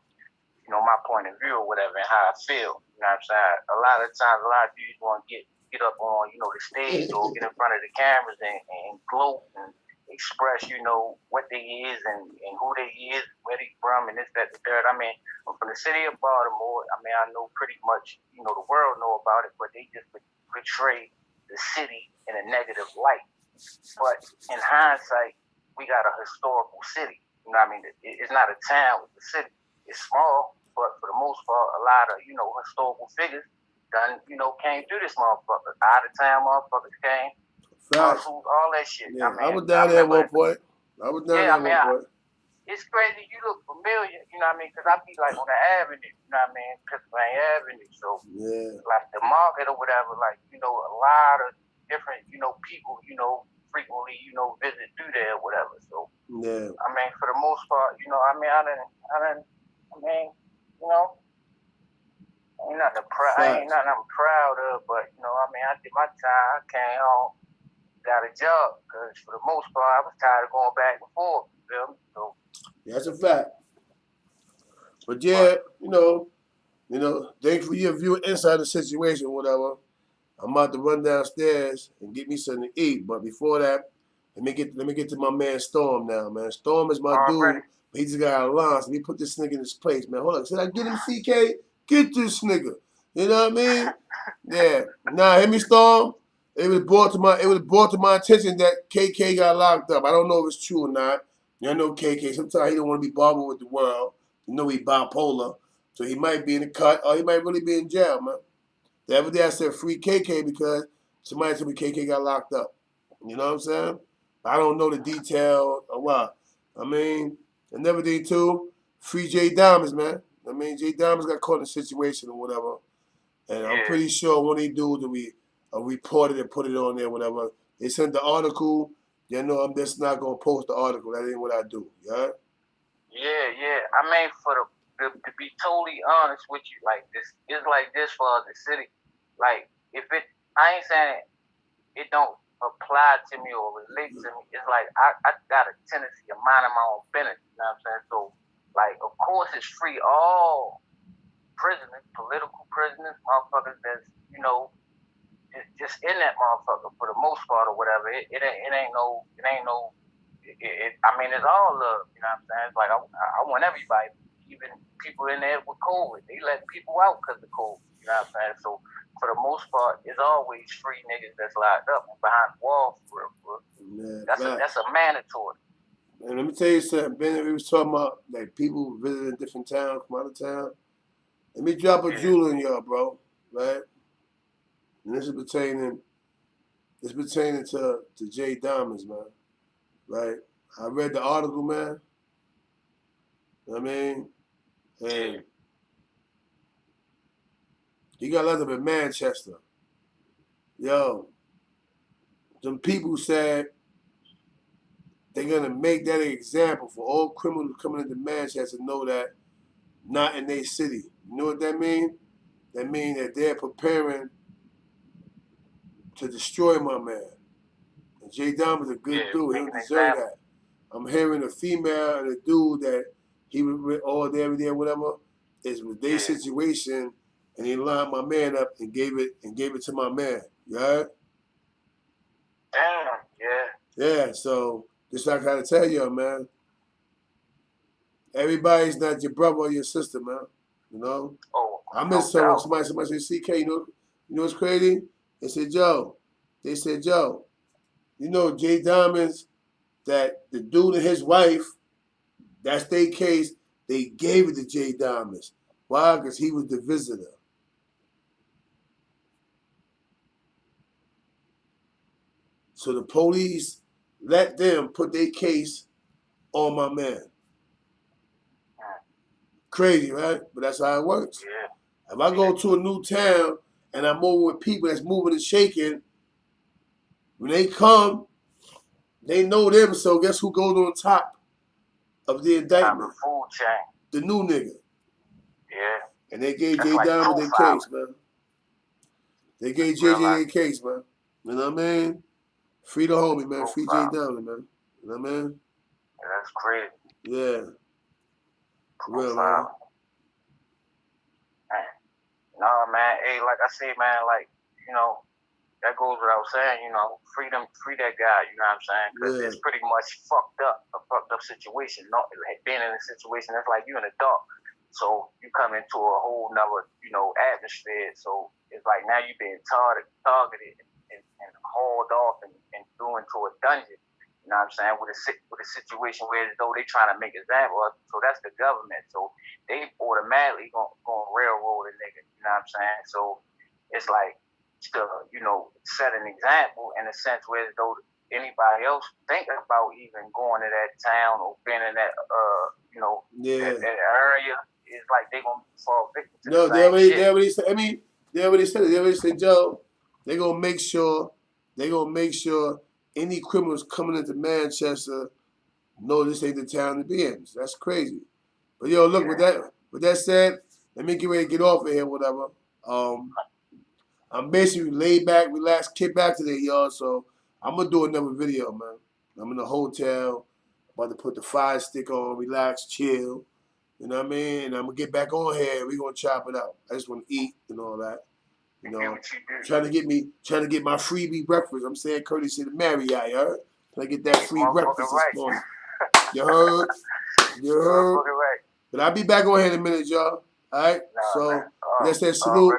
you know, my point of view or whatever and how I feel. You know what I'm saying? A lot of times, a lot of dudes want to get up on, you know, the stage or get in front of the cameras and gloat and express, you know, what they is and who they is, where they from, and this, that, the third. I mean, I'm from the city of Baltimore. I mean, I know pretty much, you know, the world know about it, but they just portray the city in a negative light. But in hindsight, we got a historical city. You know what I mean? It's not a town, it's a city. It's small, but for the most part, a lot of, you know, historical figures done, you know, came through this motherfucker. Out of town motherfuckers came. Hustles, all that shit. Yeah, I mean, I was down there at one point. It's crazy. You look familiar, you know what I mean? Because I be like on the avenue, you know what I mean? Pennsylvania Avenue. So, like the market or whatever, like, you know, a lot of different, you know, people, you know, frequently, you know, visit through there or whatever. So, I mean, for the most part, you know, I mean, you know, ain't nothing I'm proud of, but, you know, I mean, I did my time. I came home, got a job, because for the most part, I was tired of going back and forth. You feel me? So, that's a fact. But yeah, you know, thanks for your view inside the situation, whatever. I'm about to run downstairs and get me something to eat. But before that, let me get to my man Storm now, man. Storm is my dude, but he just got out of line. So let me put this nigga in his place, man. Hold on. Should I get him CK? Get this nigga. You know what I mean? Yeah. Nah, hear me, Storm? It was brought to my attention that KK got locked up. I don't know if it's true or not. You know KK. Sometimes he don't want to be bothered with the world. You know he bipolar. So he might be in the cut or he might really be in jail, man. The other day I said free KK because somebody told me KK got locked up. You know what I'm saying? I don't know the detail or what. I mean, another thing too, free J Diamonds, man. I mean, J Diamonds got caught in a situation or whatever. And I'm pretty sure one of these dudes that we reported and put it on there, whatever. They sent the article. You know, I'm just not going to post the article. That ain't what I do. Yeah? Yeah. I mean, to be totally honest with you, like this, it's like this for the city. Like, I ain't saying it don't apply to me or relate to me. It's like I got a tendency of minding my own business. You know what I'm saying? So, like, of course, it's free all prisoners, political prisoners, motherfuckers that's, you know, just in that motherfucker for the most part or whatever. It ain't no. I mean, it's all love. You know what I'm saying? It's like I want everybody, even people in there with COVID. They letting people out because of COVID. You know what I'm saying? So for the most part, it's always free niggas that's locked up behind the walls. For real. Man, That's a mandatory. And let me tell you something, Ben. We was talking about like people visiting different towns, from out of town. Let me drop a jewel on y'all, bro. Right? And this is pertaining to Jay Diamonds, man. Right? I read the article, man. You know what I mean? And he got locked up in Manchester. Yo, some people said they're gonna make that an example for all criminals coming into Manchester to know that not in their city. You know what that means? That means that they're preparing to destroy my man. And Jay Diamond's a good dude. He don't deserve that. I'm hearing a female and a dude that he was with all day, every day, whatever, is with their situation, and he lined my man up and gave it to my man. You heard? Damn, Yeah, so just like I gotta tell you, man. Everybody's not your brother or your sister, man. You know? Oh, I miss somebody said, CK, you know what's crazy? They said, Joe, you know Jay Diamonds, that the dude and his wife, that's their case, they gave it to Jay Diamonds. Why? Because he was the visitor. So the police let them put their case on my man. Crazy, right? But that's how it works. Yeah. If I go to a new town and I'm over with people that's moving and shaking, when they come, they know them, so guess who goes on top of the indictment? The food chain. The new nigga. Yeah. And they gave Jay Diamond their case, man. They gave JJ their case, man. You know what I mean? Free the homie, man. Free Jay Diamond, man. You know what I mean? That's crazy. Yeah. For real, man. No, man. Hey, like I said, man, like, you know, that goes without saying, you know, free that guy, you know what I'm saying? Because it's pretty much a fucked up situation. Not being in a situation that's like you in the dark. So you come into a whole nother, you know, atmosphere. So it's like now you're being targeted and hauled off and threw into a dungeon. You know what I'm saying? With a situation where as though they trying to make example of, so that's the government. So they automatically gonna railroad a nigga. You know what I'm saying? So it's like to, you know, set an example in a sense where as though anybody else think about even going to that town or being in that you know, that area, it's like they gonna fall victim to the same shit. They already said. I mean, they already said it. They already said, Joe, they gonna make sure any criminals coming into Manchester know this ain't the town to be in. So that's crazy. But yo, look, with that said, let me get ready to get off of here, whatever. I'm basically laid back, relaxed, kick back today, y'all. So I'm gonna do another video, man. I'm in the hotel, about to put the fire stick on, relax, chill. You know what I mean? And I'm gonna get back on here and we're gonna chop it out. I just wanna eat and all that. You know, trying to get my freebie breakfast. I'm saying courtesy to Marriott, you heard? Trying to get that free breakfast this morning. You heard? But I'll be back on here in a minute, y'all. All right? So let's say salute.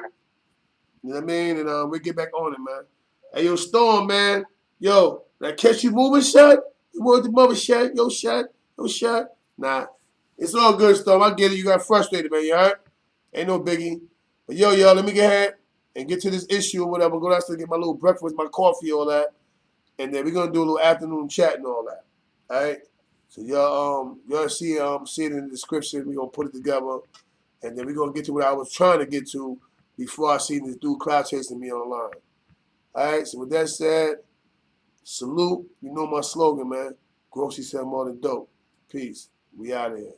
You know what I mean? And we'll get back on it, man. Hey, yo, Storm, man. Yo, did I catch you moving, Shut? You want the mother Shut? Yo, Shut? Nah. It's all good, Storm. I get it. You got frustrated, man. You heard? Ain't no biggie. But yo, y'all, let me get ahead and get to this issue or whatever. Go downstairs, get my little breakfast, my coffee, all that. And then we're going to do a little afternoon chat and all that. All right? So y'all see it in the description. We're going to put it together. And then we're going to get to what I was trying to get to before I seen this dude cloud chasing me online. All right? So with that said, salute. You know my slogan, man. Grocery sell more than dope. Peace. We out of here.